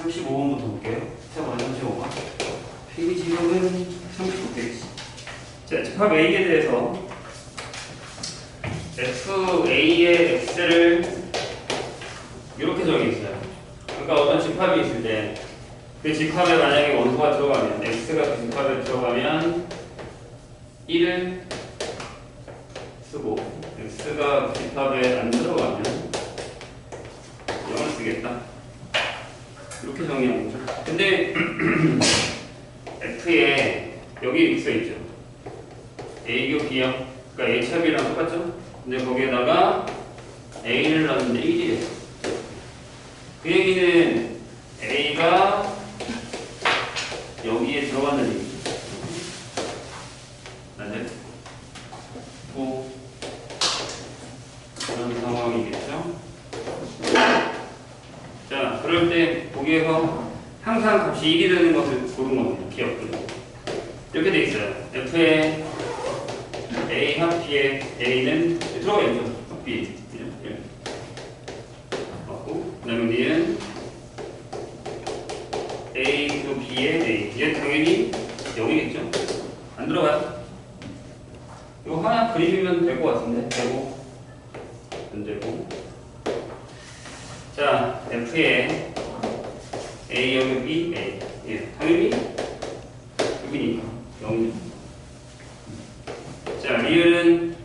35번부터 볼게요. 스텝 1, 35번. 페이지 지역은 35페이지. 자, 집합 A에 대해서 FA의 X를 이렇게 적이 있어요. 그러니까 어떤 집합이 있을 때 그 집합에 만약에 원소가 들어가면 X가 그 집합에 들어가면 1을 쓰고 X가 그 집합에 안 들어가면 0을 쓰겠다. 이렇게 정의하는 거죠. 근데 F에 여기 써있죠. A교 B형, 그러니까 H합이랑 똑같죠? 근데 거기에다가 A를 넣었는데 1이에요. 그 얘기는 A가 여기에 들어간다는 얘기죠. 맞아요? 뭐 그런 상황이겠죠? 자, 그럴 때 거기에서 항상 값이 1이 되는 것을 고른 겁니다. 기억들. 이렇게 돼 있어요. F의 A 합 B의 A는 들어가 있죠. 합 B. 맞고, 그 다음에 D는 A 또 B의 A. 얘 당연히 0이겠죠? 안 들어가요? 이거 하나 그리면 될 것 같은데. 되고, 안 되고. 자, F의 A 여기 B, A. 예, 당연히 여기니까 0이죠. 자, 리을은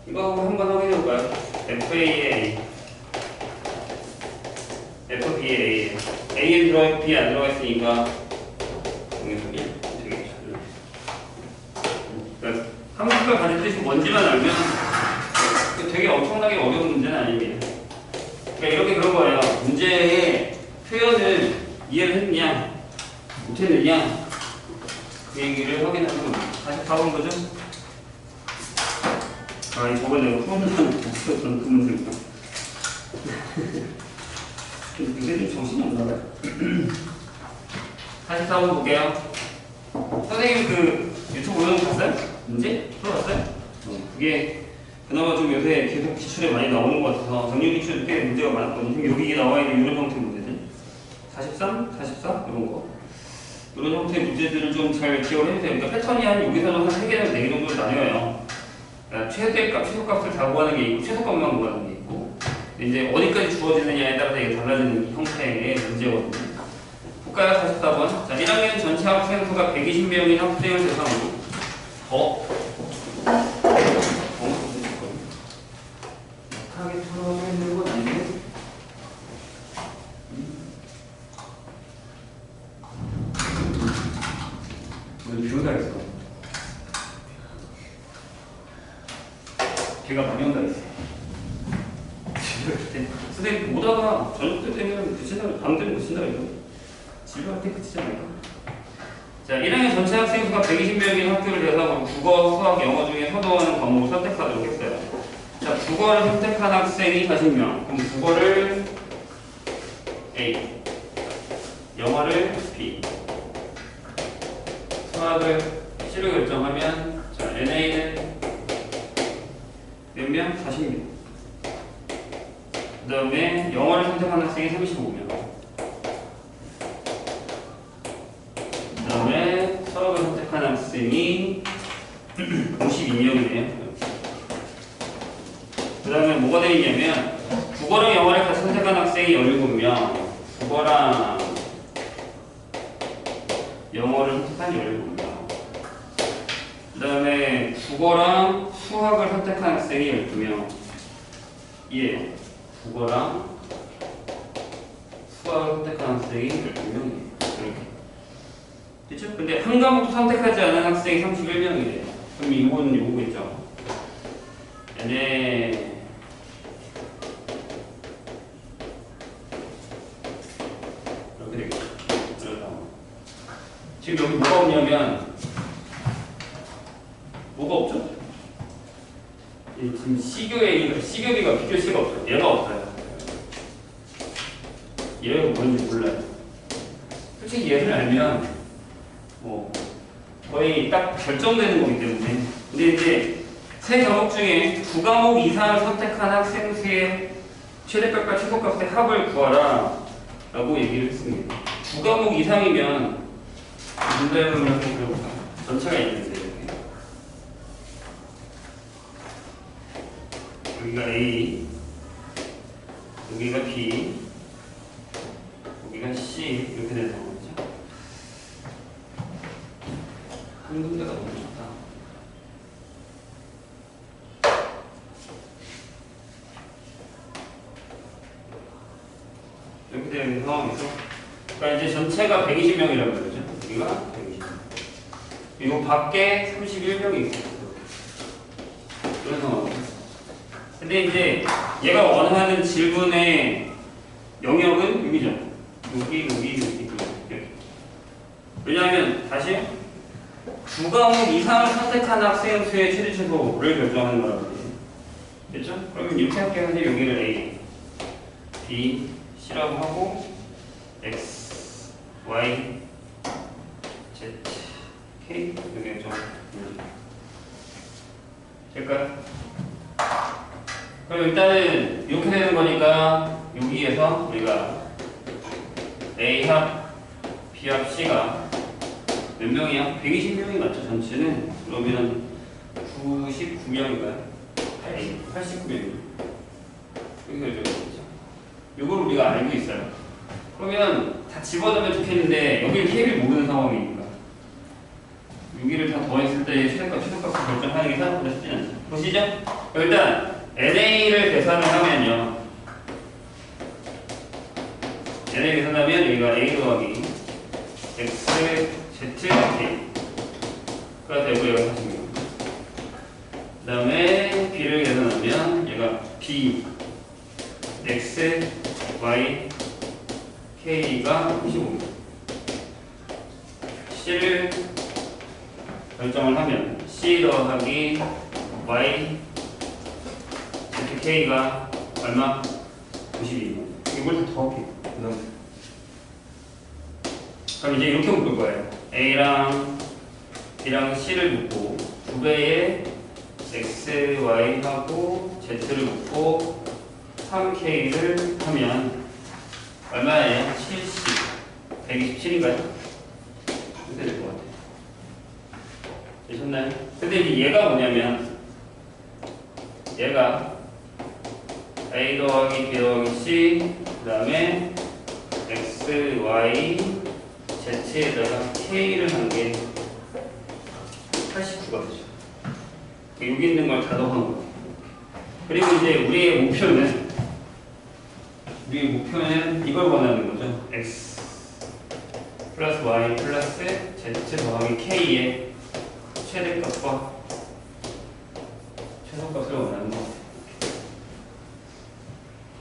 이거 한번 확인해 볼까요? FA의 A, FB의 A. A에 들어가 B 안 들어가 있으니까 여기서 1 되겠죠. 그러니까 함수가 가진 뜻이 뭔지만 알면 되게 엄청나게 어려운 문제는 아닙니다. 그러니까 이렇게 그런 거예요. 문제의 표현을 이해를 했느냐, 못했느냐, 그 얘기를 확인하는 겁니다. 44번 거죠? 아, 저번에 내가 풀어보면 없었던 그 문제입니다. 근데 좀 정신이 없나 봐요. 44번 볼게요. 선생님 그 유튜브 오는 거 봤어요? 문제? 풀어봤어요? 그게 그나마 좀 요새 계속 기출에 많이 나오는 것 같아서 정리 기출 꽤 문제가 많았거든요. 여기 나와 있는 이런 형태의 문제들 43, 44 이런 거 이런 형태의 문제들을 좀 잘 기억을 해주세요. 그러니까 패턴이 한 여기서는 한 3개나 4개 정도로 나뉘어요. 그러니까 최대값, 최소값을 다 구하는 게 있고 최소값만 구하는 게 있고 이제 어디까지 주어지느냐에 따라서 이게 달라지는 형태의 문제거든요. 볼까요? 44번. 자, 1학년 전체 학생 수가 120명인 학생을 대상으로 하게 풀어내는 건 아닌데? 오늘 비 온다 했어. 비가 많이 온다 했어. 선생님 오다가 저녁 때 되면 그친다고 밤 되면 그친다고 해요. 집에 갈 때 그치잖아요. 자, 1학년 전체 학생 수가 120명인 학교를 대상으로 국어, 수학, 영어 중에 서도하는 과목을 선택하도록 했어요. 자, 국어를 선택한 학생이 40명. 그럼 국어를 A, 영어를 B, 수학을 C로 결정하면 자, NA는 몇 명? 40명. 그 다음에 영어를 선택한 학생이 35명. 그 다음에 수학을 선택한 학생이 52명이네요. 그 다음에 뭐가 되어 있냐면 국어랑 영어를 같이 선택한 학생이 17명, 국어랑 영어를 선택한 17명, 그 다음에 국어랑 수학을 선택한 학생이 12명. 이에요. 국어랑 수학을 선택한 학생이 12명이에요. 이렇게. 그렇죠? 근데 한 과목도 선택하지 않은 학생이 31명이래요. 그럼 이건 요거겠죠. 얘네 이렇게 되겠죠. 지금 여기 뭐가 없냐면 뭐가 없죠? 지금 C교에 C교비가 B교시가 없어요. 얘가 없어요. 얘가 뭔지 몰라요. 솔직히 얘를 알면 뭐 거의 딱 결정되는 거기 때문에. 근데 이제 세 과목 중에 두 과목 이상을 선택한 학생 수의 최대값과 최소값의 합을 구하라. 라고 얘기를 했습니다. 두 과목 이상이면 문제를 한번 그려볼까? 전체가 있는데 이렇게 여기가 A, 여기가 B, 여기가 C 이렇게 되는 거죠. 한 군데가 너무 좋다. 이렇게 되는 상황에서 그러니까 이제 전체가 120명이라고 그러죠. 여기가 120명. 그리고 밖에 31명이 있어요. 그런 상황이에요. 근데 이제 얘가 원하는 질문의 영역은 여기죠. 여기. 왜냐하면 다시 두 과목 이상을 선택한 학생 수의 최대 최소를 결정하는 거라고 됐죠? 그러면 이렇게 할게요. 여기를 A, B, C라고 하고 X, Y, Z, K 여기 좀 될까요? 그럼 일단은 이렇게 되는 거니까 여기에서 우리가 A 합, B 합, C가 몇 명이야? 120명이 맞죠? 전체는 그러면 99명인가요? 89명이요. 여기가 이렇죠. 이걸 우리가 알고 있어요. 그러면 다 집어넣으면 좋겠는데 여기를 K를 모르는 상황이니까 여기를 다 더했을 때 최대값을 결정하는 게 생각보다 쉽지 않죠. 보시죠? 일단 NA를 계산을 하면요. NA 계산하면 여기가 A 더하기 X, Z, K 가 되고 여기가 40명. 그 다음에 B를 계산하면 얘가 B, X, Y, K가 25명. C를 결정을 하면 C 더하기 Y, K가 얼마? 92명. 이걸 다 더할게요. 그럼 이제 이렇게 묶을 거예요. A랑 B랑 C를 묶고 두 배의 X, Y하고 Z를 묶고 3K를 하면 얼마예요? 70. 127인가요? 이렇게 될 것 같아요. 되셨나요? 근데 이제 얘가 뭐냐면 얘가 A 더하기 B 더하기 C 그 다음에 X, Y, Z에다가 K를 한 게 89가 되죠. 여기 있는 걸 다 더한 거예요. 그리고 이제 우리의 목표는 이걸 원하는 거죠. X 플러스 Y 플러스 Z 더하기 K의 최대값과 최소값을 원하는 거.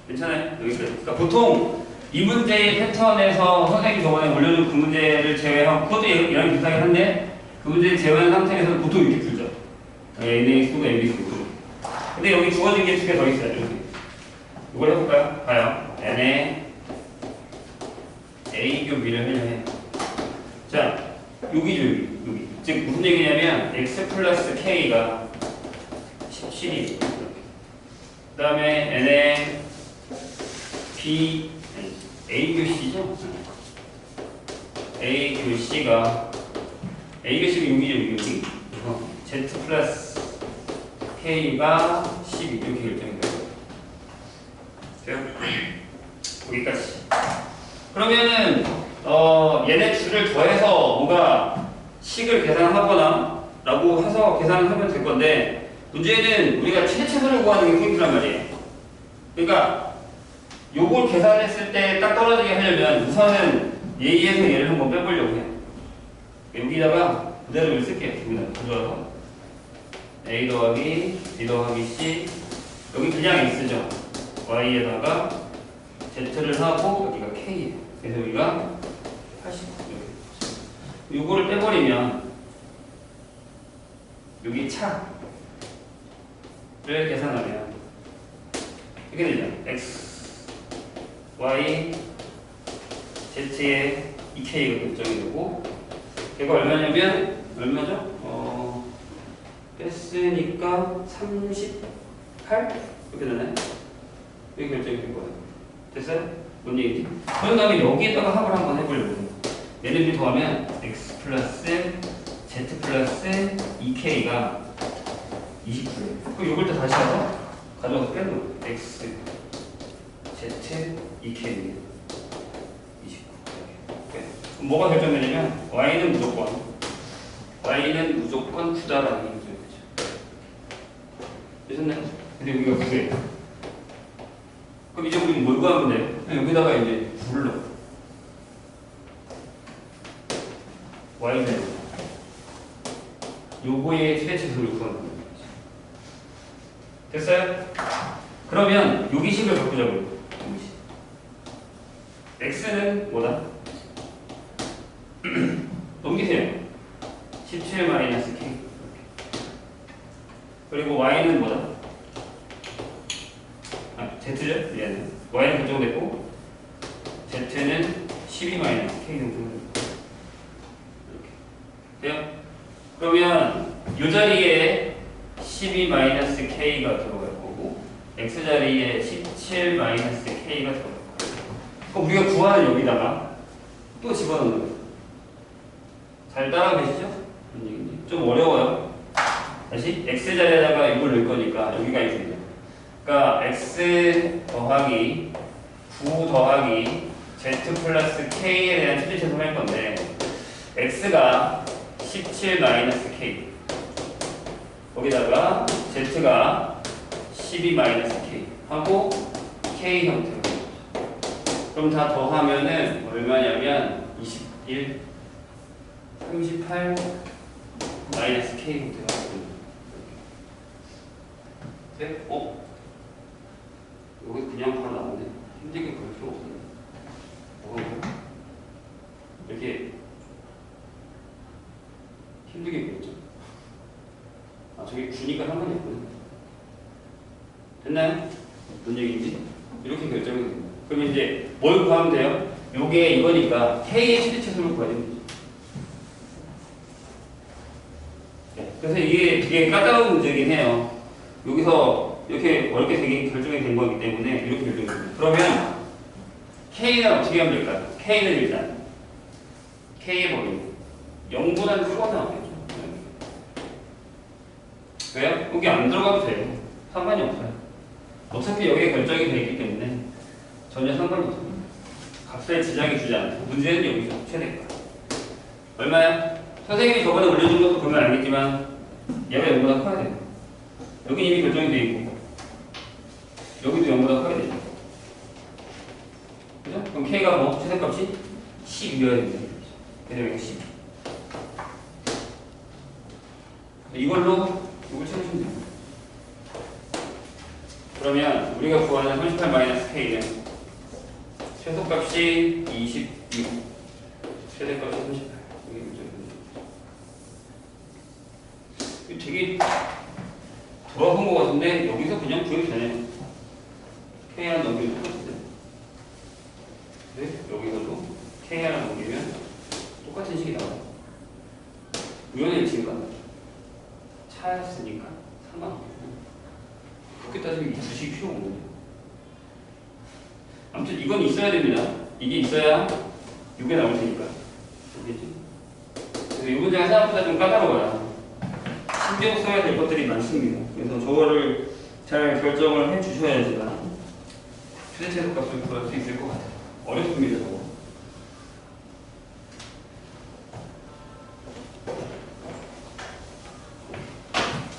괜찮아요? 여기까지. 그러니까 보통 이 문제의 패턴에서 선생님이 저번에 올려준 그 문제를 제외하고 그것도 얘랑 비슷하긴 한데 그 문제를 제외한 상태에서는 보통 이렇게 풀죠. NA 쓰고 MB 쓰고. 근데 여기 주어진 게 두 개 더 있어요. 여기. 이걸 해볼까요? 봐요. NA A 교비를 하려면 자 여기죠. 여기. 즉 무슨 얘기냐면 X 플러스 K가 17이 그 다음에 NA B A 교 C죠? A 교 C가 여기죠. Z 플러스 K가 12 이렇게 결정이 돼요. 돼요? 여기까지. 그러면은 얘네 줄을 더해서 뭔가 식을 계산하거나 라고 해서 계산을 하면 될 건데 문제는 우리가 최대차수를 구하는 게 포인트란 말이에요. 그러니까 요걸 계산했을 때 딱 떨어지게 하려면 우선은 얘에서 얘를 한번 빼보려고 해요. 여기다가 그대로 쓸게요. 여기다 가져와서 A 더하기 B 더하기 C 여기 그냥 X죠. Y에다가 Z를 하고 여기가 K예요. 그래서 여기가 89. 요거를 빼버리면 여기 차를 계산하면 이렇게 되죠. X Y, Z의 2K가 결정이 되고 걔가 얼마냐면 얼마죠? 뺐으니까 38? 이렇게 되나요? 여기 결정이 된 거예요. 됐어요? 뭔 얘기지? 그런 다음에 여기에다가 합을 한번 해보려고. 얘네들이 더하면 x 플러스 z 플러스 2k가 29예요. 그럼 이걸 또 다시 와서 가져와서 빼는 거예요. x, z, 2k 29. 그럼 뭐가 결정되냐면 y는 무조건 9다라는 게 결정되죠. 되셨나요? 근데 여기가 9예요. 그럼 이제 우리는 뭘 구하면 돼요? 여기다가 이제 9를 넣어. y는 요거의 최대치수를 구하는 거예요. 됐어요? 그러면 요기식을 바꾸자고요. 요기식. x는 뭐다? 넘기세요. 17-k. 그리고 y는 뭐다? z죠? 얘는 y는 결정됐고 z는 12-k 정도. 돼요? 그러면 이 자리에 12-k가 들어갈 거고 x 자리에 17-k가 들어갈 거예요. 그럼 우리가 구하는 여기다가 또 집어넣는 거예요. 잘 따라가 계시죠? 좀 어려워요. 다시 x 자리에다가 이걸 넣을 거니까 여기가 있습니다. 그러니까 x 더하기 9 더하기 z 플러스 k에 대한 최대치수를 할 건데 x가 17-k 거기다가 z가 12-k 하고 k 형태로 그럼 다 더하면은 얼마냐면 21 38 k 형태가 네? 여기 그냥 바로 나오네. 힘들게 그럴 필요 없네. 뭐가 이렇게 힘들게 그렸죠? 저기 9니까 상관이 없구나. 됐나요? 뭔 얘기인지? 이렇게 결정이 됩니다. 그럼 이제 뭘 구하면 돼요? 요게 이거니까 K의 최대치수를 구해야 됩니다. 네. 그래서 이게 되게 까다로운 문제긴 해요. 여기서 이렇게 어렵게 되게 결정이 된 거기 때문에 이렇게 결정이 됩니다. 그러면 K는 어떻게 하면 될까요? K는 일단 K의 범위 0보다는 크거나 나오겠죠. 왜요? 여기 안 들어가도 돼요. 상관이 없어요. 어차피 여기에 결정이 되어 있기 때문에 전혀 상관이 없어요. 값에 지장이 주지 않아요. 문제는 여기서 최대가. 얼마야? 선생님이 저번에 올려준 것도 보면 알겠지만 얘가 0보다 커야 돼요. 여기 이미 결정이 되어 있고 여기도 0보다 커야 되죠. 그죠? 그럼 K가 뭐? 최대값이 10이어야 됩니다. 그래서 여기가 10. 이걸로 이걸 찾으시면 돼요. 그러면 우리가 구하는 38-k는 최소값이 26, 최대값이 38. 이게 되게 돌아본 것 같은데 여기서 그냥 구해도 되네요. K 하나 넘기면 똑같은데. 네? 여기서도 K 하나 넘기면 똑같은 식이 나와요. 우연의 일치인가? 차였으니까 상관없고 그렇게 따지면 이 주식이 필요 없는데. 아무튼 이건 있어야 됩니다. 이게 있어야 이게 나올 테니까. 알겠지? 그래서 이 문제가 생각보다 좀 까다로워요. 신경 써야 될 것들이 많습니다. 그래서 저거를 잘 결정을 해 주셔야지만 최대체수 값을 구할 수 있을 것 같아요. 어렵습니다, 저거.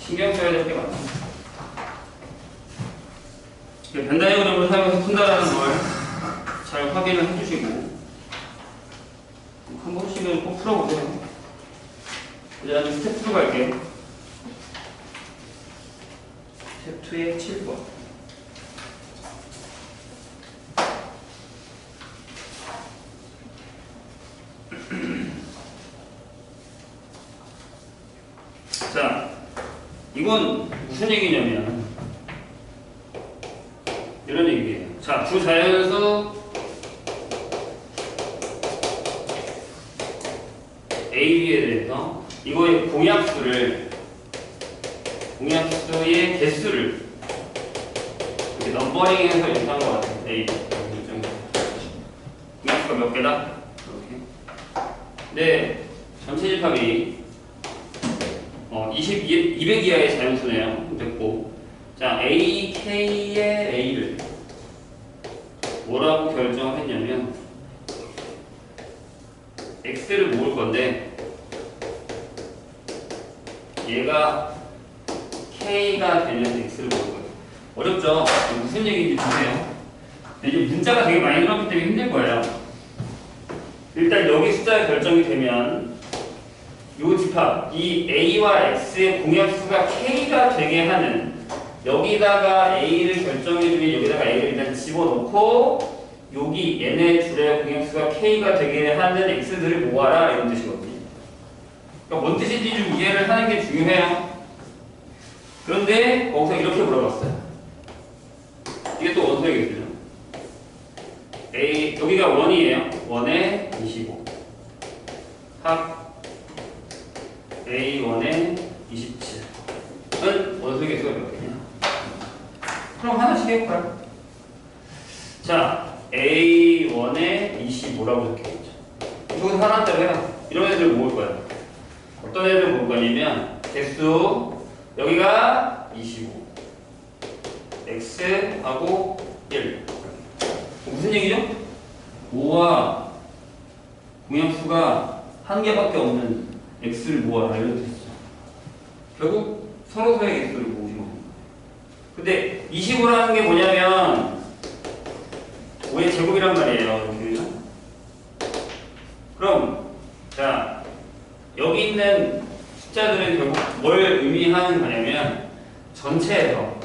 신경 써야 될 게 많습니다. 벤 다이어그램을 사용해서 푼다라는 걸 잘 확인을 해주시고 한 번씩은 꼭 풀어보세요. 이제 나는 스텝 2 갈게요. 스텝 2의 7번. 자, 이건 무슨 얘기냐면 이런 얘기예요. 자, 주자연수 AB에 대해서 이거의 공약수의 개수를 이렇게 넘버링해서 연산한 것 같아요. A. x가 몇 개다? 이렇게. 네, 전체 집합이 200 이하의 자연수네요. 됐고, 자 a, k의 a를 뭐라고 결정했냐면 x를 모을 건데 얘가 k가 되는 x를 모을 거예요. 어렵죠? 무슨 얘기인지 보세요. 이제 문자가 되게 많이 늘었기 때문에 힘들 거예요. 일단 여기 숫자가 결정이 되면 이 집합, 이 a와 x의 공약수가 k가 되게 하는 여기다가 a를 결정해주면 여기다가 a를 일단 집어넣고 여기 얘네 둘의 공약수가 k가 되게 하는 x들을 모아라 이런 뜻이거든요. 그러니까 뭔 뜻인지 좀 이해를 하는 게 중요해요. 그런데 거기서 이렇게 물어봤어요. 이게 또 원소이겠죠. A 여기가 1이에요. 1에 25 합 A1에 27은 원소개수가 몇 개냐? 그럼 하나씩 해볼까요? 자, A1에 25라고 적혀있죠. 이거 하나대로 해요. 이런 애들 모을 거예요. 어떤 애들 모을 거냐면 개수 여기가 25 X하고 1 무슨 얘기죠? 5와 공약수가 한 개밖에 없는 x를 모아라 이런 뜻이죠. 결국 서로서의 x를 모으는 겁니다. 근데 25라는 게 뭐냐면 5의 제곱이란 말이에요. 그럼 자 여기 있는 숫자들은 결국 뭘 의미하는 거냐면 전체에서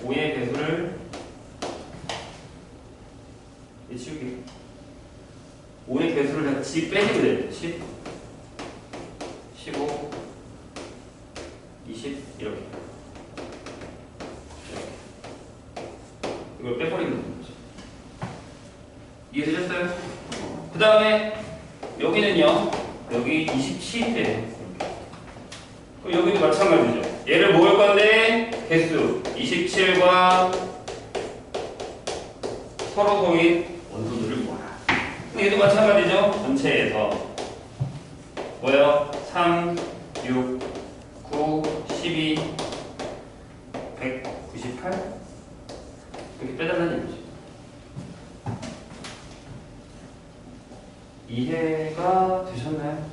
5의 배수를 치울게요. 5의 배수를 같이 빼주면 돼요. 10, 15, 20 이렇게. 이걸 빼버리는 거죠. 이해되셨어요? 그 다음에 여기는요. 여기 27이에요. 그럼 여기도 마찬가지죠. 얘를 모을 건데 개수 27과 서로 동일 원소들을 모아라. 얘도 마찬가지죠. 전체에서 뭐예요? 3, 6, 9, 12, 198 이렇게 빼달라는 얘기죠. 이해가 되셨나요?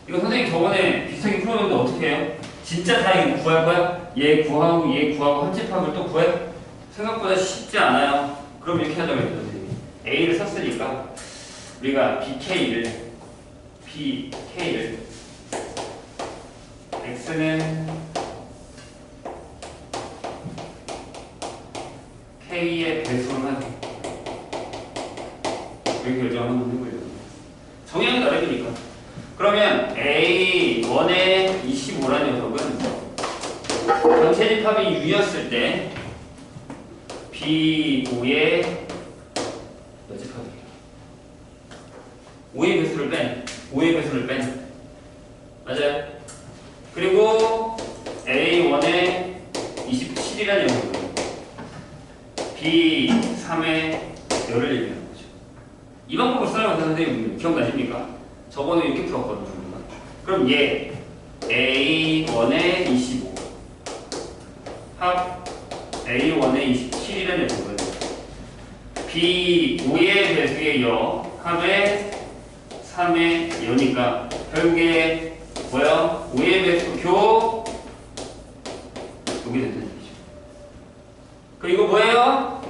이거 선생님 저번에 비슷하게 풀었는데 어떻게 해요? 진짜 다 이거 구할 거야? 얘 구하고 합집합을 또 구해? 생각보다 쉽지 않아요. 그럼 이렇게 하자고 했죠, 선생님이. A를 썼으니까 우리가 BK를 X는 K의 배수를 하기. 여기 결정하는 건 해보려고. 정의는 다르니까. 그러면 A1의 25라는 녀석은 전체 집합이 U였을 때 B5의 몇 집합이에요? 5의 배수를 뺀 맞아요? 그리고 A1의 27이라는 녀석은 B3의 열을 얘기하는 거죠. 이 방법을 써요, 선생님. 기억나십니까? 저번에 이렇게 풀었거든요. 그럼 얘 A1에 25 합 A1에 27이라는 녀석은 B5의 배수의 여 합의 3의 여니까 결국에 뭐야? 5의 배수 교 여기 된다는 얘기죠. 그 이거 뭐예요?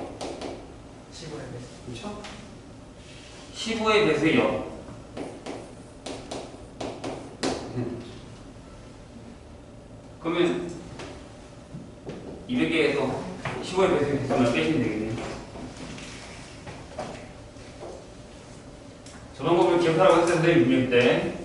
15의 배수. 그렇죠? 15의 배수의 여 그러면 200개에서 15의 배수의 배수만 빼시면 되겠네요. 저 방법을 기억하라고 했어요, 선생님 분명 때.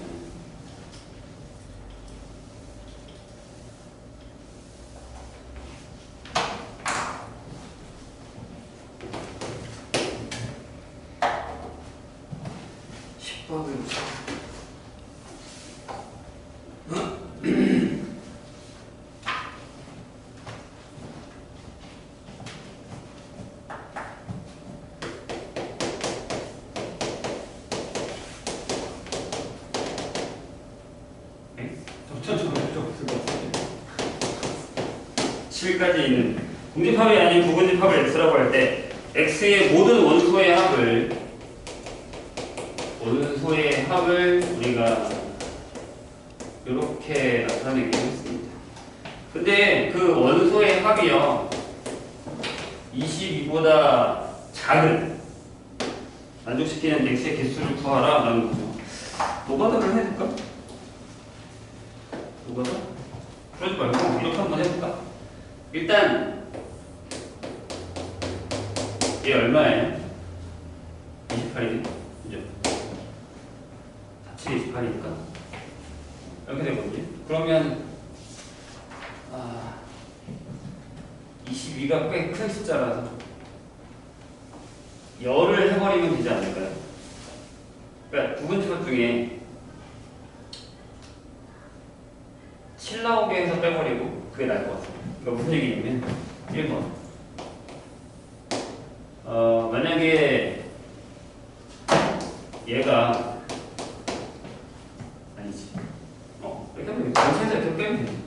9,000점 필요 없을 것 같은데. 7까지 있는 공집합이 아닌 부분집합을 x라고 할 때 x의 모든 원소의 합을 우리가 이렇게 나타내기로 했습니다. 근데 그 원소의 합이요 22보다 작은 만족시키는 x의 개수를 구하라 라는 거죠. 노가다를 해볼까? 노가다? 그러지 말고 이렇게 한번 해볼까? 일단 얘 얼마예요? 28이죠? 그죠? 자체 28이니까 이렇게 되거든요. 그러면 22가 꽤 큰 숫자라서 열을 해버리면 되지 않을까요? 그러니까 부분집합 중에 7 나오게 해서 빼버리고 그게 나을 것 같아요. 그러니까 무슨 얘기냐면 1번 만약에 얘가 아니지 이렇게 하면 전체에서 이렇게 빼면 되지.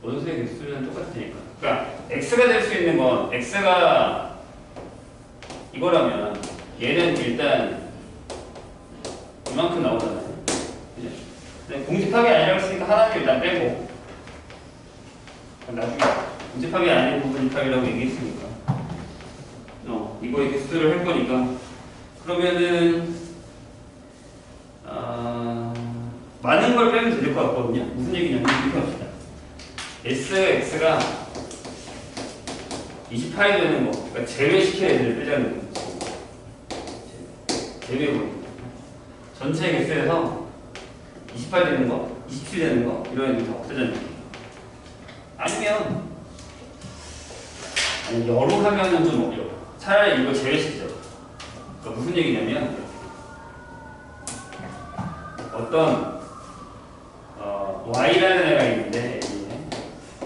원소의 개수는 똑같을 테니까. 그러니까 x가 될 수 있는 건 x가 이거라면 얘는 일단 이만큼 나오잖아요. 그죠? 근데 공집합이 아니라고 했으니까 하나는 일단 빼고 나중에 공집합이 아닌 부분집합이라고 얘기했으니까 이거의 개수를 할 거니까 그러면은 많은 걸 빼면 될 것 같거든요. 무슨 얘기냐면 이렇게 합시다. x가 28이 되는 거, 그러니까 제외시켜야 애들을 빼자는 거. 제외해버리는 거. 전체 개수에서 28 되는 거, 27 되는 거, 이런 애들 다 없애자는 거. 아니면 여로 하면은 좀 어려워. 차라리 이거 제외시키자. 그러니까 무슨 얘기냐면 어떤 y라는 애가 있는데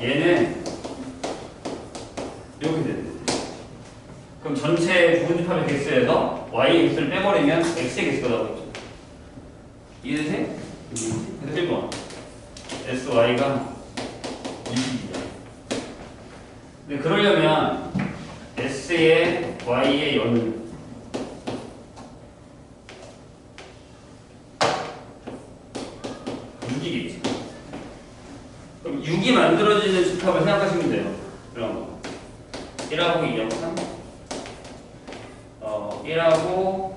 얘는 이렇게 되는 거죠. 그럼 전체 부분집합의 개수에서 y의 개수를 빼버리면 x의 개수가 나오겠죠. 이해되세요? 그래서 1번 sy가 20이다. 근데 그러려면 s의 y의 연은 그럼 6이 만들어지는 집합을 생각하시면 돼요. 그럼 1하고 2하고 3 1하고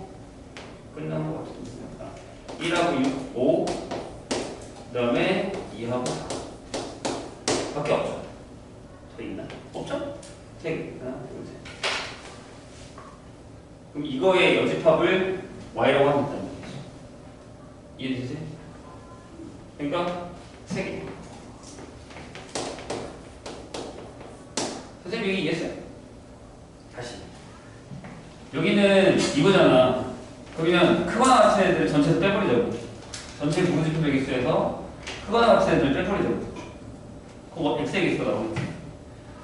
끝난 것 같은데 1하고 6, 5 그 다음에 2하고 4 밖에 없죠. 더 있나? 없죠? 3개 하나, 둘, 셋. 그럼 이거의 여집합을 y라고 하면 된다는 거죠. 이해되세요? 그러니까 3개. 선생님 여기 이해했어요? 다시 여기는 이거잖아. 그러면 크거나 같은 애들 전체에서 빼버리자고. 전체 부분집합의 개수에서 크거나 같은 애들 빼버리자고. 그거 x의 개수가 나오겠지.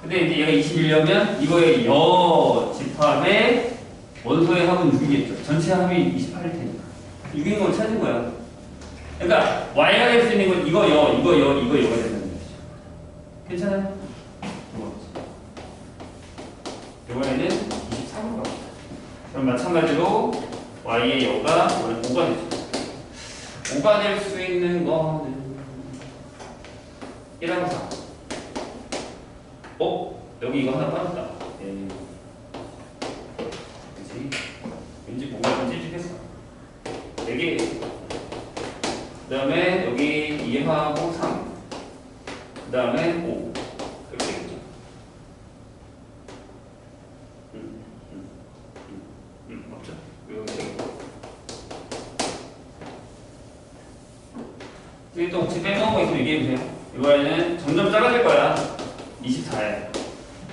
근데 이제 얘가 21이면 이거의 여집합의 원소의 합은 6이겠죠. 전체 합이 28일 테니까 6인 걸 찾은 거야. 그러니까 y가 될 수 있는 건 이거 여가 된다는 거죠. 괜찮아요? 이번에는 23으로 갑니다. 그럼 마찬가지로 y의 여가 5가 되죠. 5가 될 수 있는 거는 1하고 4. 여기 이거 하나 빠졌다. 그치? 왠지 뭔가 좀 찝찝했어. 4개. 그 다음에 여기 2하고 3. 그 다음에 5. 이렇게 되겠죠. 없죠? 여기 또 혹시 빼먹은 거 있으면 얘기해주세요. 이번에는 점점 작아질 거야. 24에.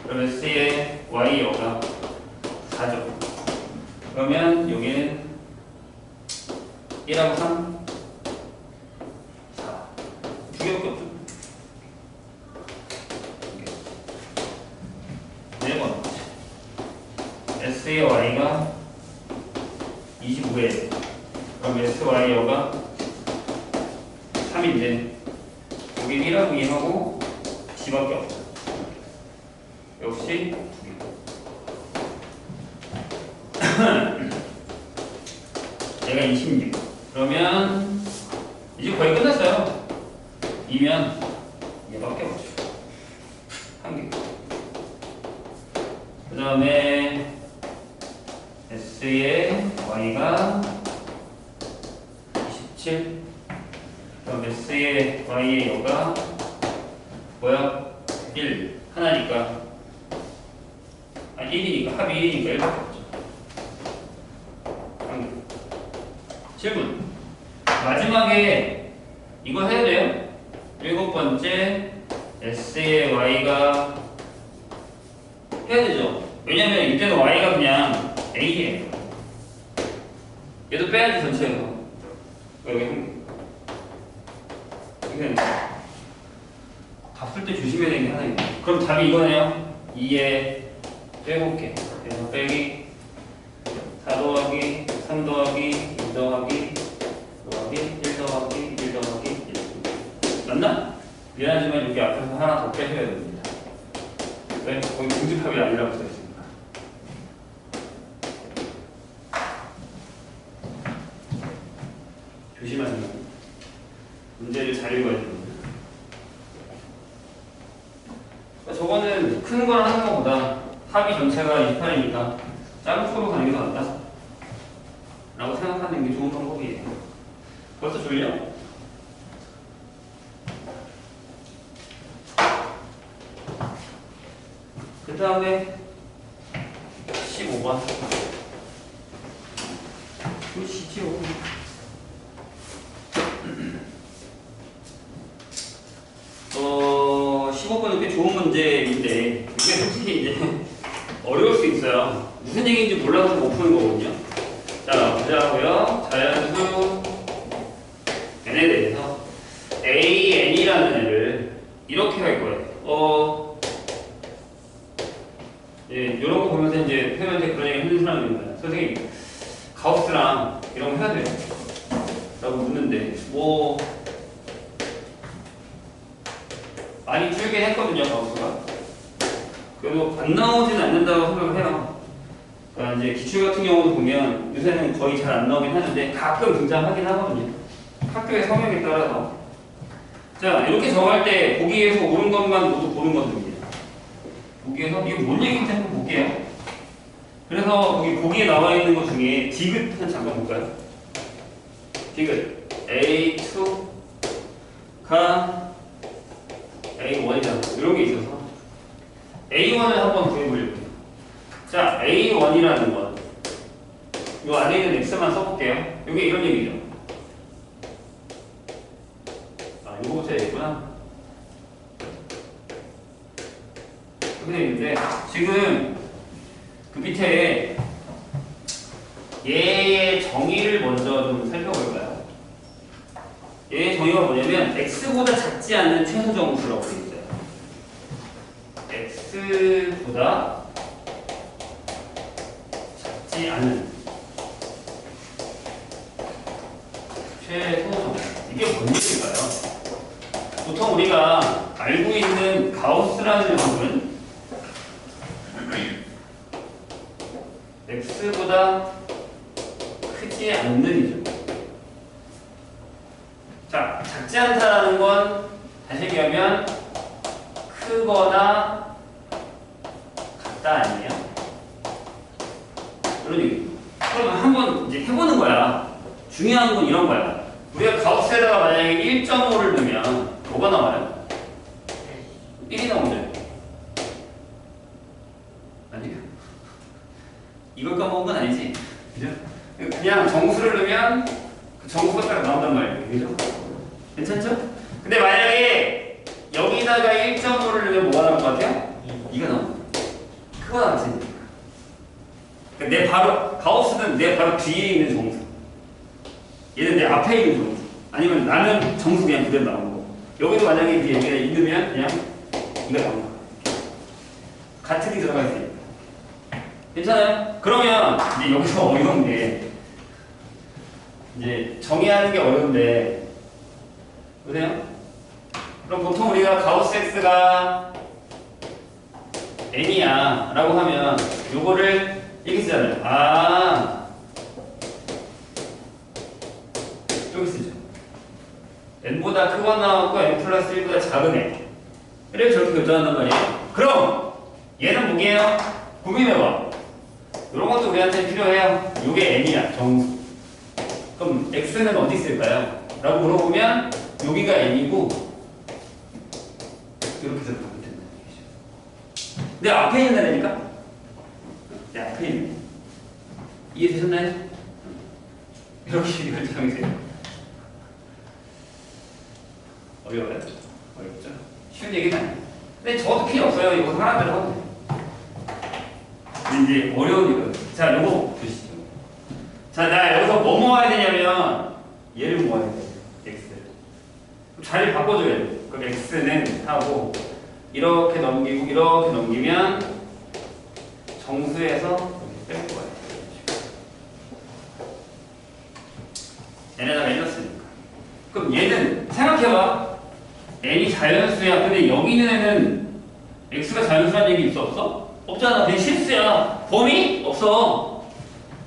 그럼 S의 Y 여가 4죠. 그러면 여기는 1하고 3, 4. 두 개밖에 없죠. 4번. S의 Y가 25에. 그럼 SY 여가 3인데 여기 1하고 2하고 G밖에 없어. 역시 2개. 얘가 26. 그러면 이제 거의 끝났어요. 2면 얘밖에 없죠. 한 개. 그 다음에 S의 Y가 27. 그럼 S의 Y의 여가 뭐야? 1. 하나니까. 아, 1이니까. 합이 1이니까 1밖에 없죠. 한 개. 질문. 마지막에 이거 해야 돼요. 7번째 S의 Y가 해야 되죠. 왜냐면 이때는 Y가 그냥 A예요. 얘도 빼야지 전체에서. 여기 한 개. 이게 답 쓸 때 조심해야 되는 게 하나 있네. 그럼 답이 이거네요. 2에 7개. 그래서 빼기 4 더하기 3 더하기 2 더하기 더하기 1 더하기 1 더하기 1. 맞나? 미안하지만 여기 앞에서 하나 더 빼셔야 됩니다. 왜? 거기 공집합이 아니라고 써있습니다. 조심하세요. 문제를 잘 읽어야 됩니다. 저거는 큰 걸 하는 것보다 합이 전체가 28이니까 작은 수로 가는 게 더 낫다 라고 생각하는 게 좋은 방법이에요. 벌써 졸려? 그 다음에 15번 보시죠. 15번은 꽤 좋은 문제인데 이게 솔직히 이제 어려울 수 있어요. 무슨 얘기인지 몰라서 못 푸는 거거든요. 자, 보자고요. 자연수 n에 대해서 an이라는 애를 이렇게 할 거예요. 예, 이런 거 보면서 이제 표현한테 그런 얘기 힘든 사람이 있는 거예요. 선생님, 가우스랑 이런 거 해야 돼요? 라고 묻는데, 뭐, 많이 줄긴 했거든요, 가우스가. 그래도 안 나오지는 않는다고 생각을 해요. 그러니까 이제 기출 같은 경우도 보면 요새는 거의 잘 안 나오긴 하는데 가끔 등장하긴 하거든요. 학교의 성향에 따라서. 자, 이렇게 정할 때 보기에서 옳은 것만 모두 고른 것입니다. 보기에서 이거 뭔 얘기인지 한번 볼게요. 그래서 거기 보기에 나와 있는 것 중에 디귿 한 잠깐 볼까요? 디귿 A2가 A1이잖아. 이런 게 있어서 A1을 한번 구해보려고요. 자, A1이라는 건 이 안에 있는 X만 써볼게요. 이게 이런 얘기죠. 아, 이거부터 해야겠구나. 이렇게 되어 있는데 지금 그 밑에 얘의 정의를 먼저 좀 살펴볼까요? 얘의 정의가 뭐냐면 X보다 작지 않는 최소 정수라고 되어 있어요. X보다 작지 않은 최소 정수. 이게 뭔 얘기일까요? 보통 우리가 알고 있는 가우스라는 놈은 X보다 크지 않는 이죠. 자, 작지 않다라는 건 다시 얘기하면 크거나 같다 아니에요? 그런 얘기. 그럼 한번 이제 해보는 거야. 중요한 건 이런 거야. 우리가 가우스에다가 만약에 1.5를 넣으면 뭐가 나와요? 1이 나오죠. 아니요. 이걸 까먹은 건 아니지. 그죠? 그냥 정수를 넣으면 그 정수가 딱 나온단 말이에요. 그죠? 괜찮죠? 근데 만약에 여기다가 1.5를 넣으면 뭐가 나올 것 같아요? 2가 나옵니다. 그거 나왔으니까. 내 바로, 가우스는 내 바로 뒤에 있는 정수. 얘는 내 앞에 있는 정수. 아니면 나는 정수 그냥 그대로 나오는 거. 여기도 만약에 이게 여기가 있으면 그냥 이거 나오는 거. 같은 게 들어가 있으니까. 괜찮아요? 그러면 이제 여기서 어려운 게 이제 정의하는 게 어려운데 보세요. 그럼 보통 우리가 가우스 x가 n이야 라고 하면 요거를 이렇게 쓰잖아요. 이렇게 쓰죠. n보다 크거나 없고 n 플러스 1보다 작은 n. 그래서 저렇게 결정한단 말이에요. 그럼 얘는 뭐게요? 고민해봐. 이런 것도 우리한테 필요해요. 요게 n이야, 정수. 그럼 x는 어디 있을까요? 라고 물어보면 여기가 n이고 이렇게 생각하면 된다는 얘기죠. 내 앞에 있는 애니까? 내 앞에 있는 애. 이해되셨나요? 이렇게 결정이 돼요. 어려워요? 어렵죠? 쉬운 얘기는 아니에요. 근데 저도 필요 없어요. 이거 사람대로 하면 돼요. 근데 이제 어려운 이거. 자, 요거 보시죠. 자, 나 여기서 뭐 모아야 되냐면 얘를 모아야 돼요. x. 자리 바꿔줘야 돼. 그럼 x는 하고 이렇게 넘기고 이렇게 넘기면 정수에서 이렇게 뺄 거예요. 얘네가 마이너스니까. 그럼 얘는 생각해봐. n이 자연수야. 근데 여기 있는 애는 x가 자연수라는 얘기 있어 없어? 없잖아. 그냥 실수야. 범위 없어.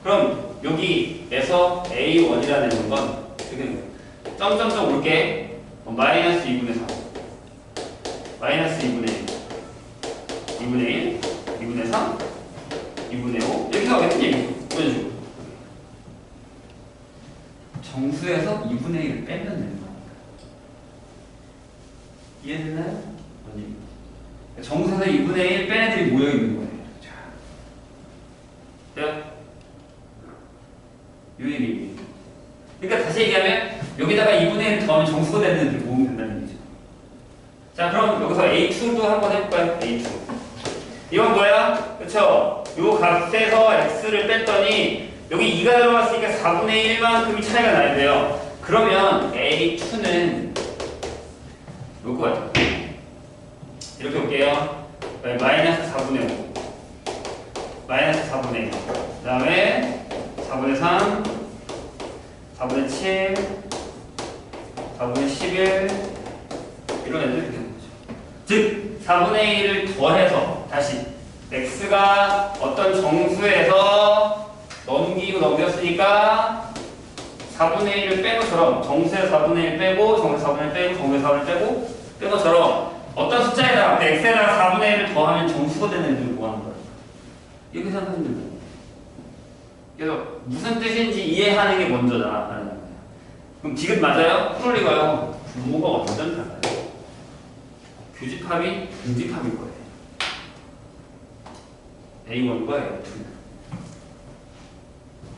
그럼 여기에서 a1이라는 건 지금 점점점 올게. 마이너스 2분의 3 마이너스 2분의 1 2분의 1 2분의 3 2분의 5 이렇게 가겠는 얘기죠. 이런 식으로 정수에서 2분의 1을 빼면 되는 거니까. 이해됐나요? 아니, 정수에서 2분의 1 뺀 애들이 모여있는 거예요. 자, 요 얘기. 그러니까 다시 얘기하면 여기다가 2분의 1을 더하면 정수가 되는 애들 모으면 된다는 얘기죠. 자, 그럼 여기서 A2도 한번 해볼까요? A2. 이건 뭐야? 그쵸? 요 값에서 X를 뺐더니 여기 2가 들어갔으니까 4분의 1만큼이 차이가 나야 돼요. 그러면 A2는 요거 같아요. 이렇게 볼게요. 마이너스 4분의 5 마이너스 4분의 1 그 다음에 4분의 3 4분의 7 4분의 11 이런 애들이 되는 거죠. 즉 4분의 1을 더해서 다시 x가 어떤 정수에서 넘기고 넘겼으니까 4분의 1을 뺀 것처럼 정수에서 4분의 1 빼고 정수에서 4분의 1 빼고 정수에서 4분의 1 빼고 뺀 것처럼 어떤 숫자에다가 x에다가 4분의 1을 더하면 정수가 되는 애들을 구하는 거예요. 이렇게 생각하시면 됩니다. 그래서 무슨 뜻인지 이해하는 게 먼저다 하는 거예요. 그럼 디귿 맞아요? 프롤리가요. 부모가 완전 달라요. 교집합이 등집합일 거예요. A1과 A2는.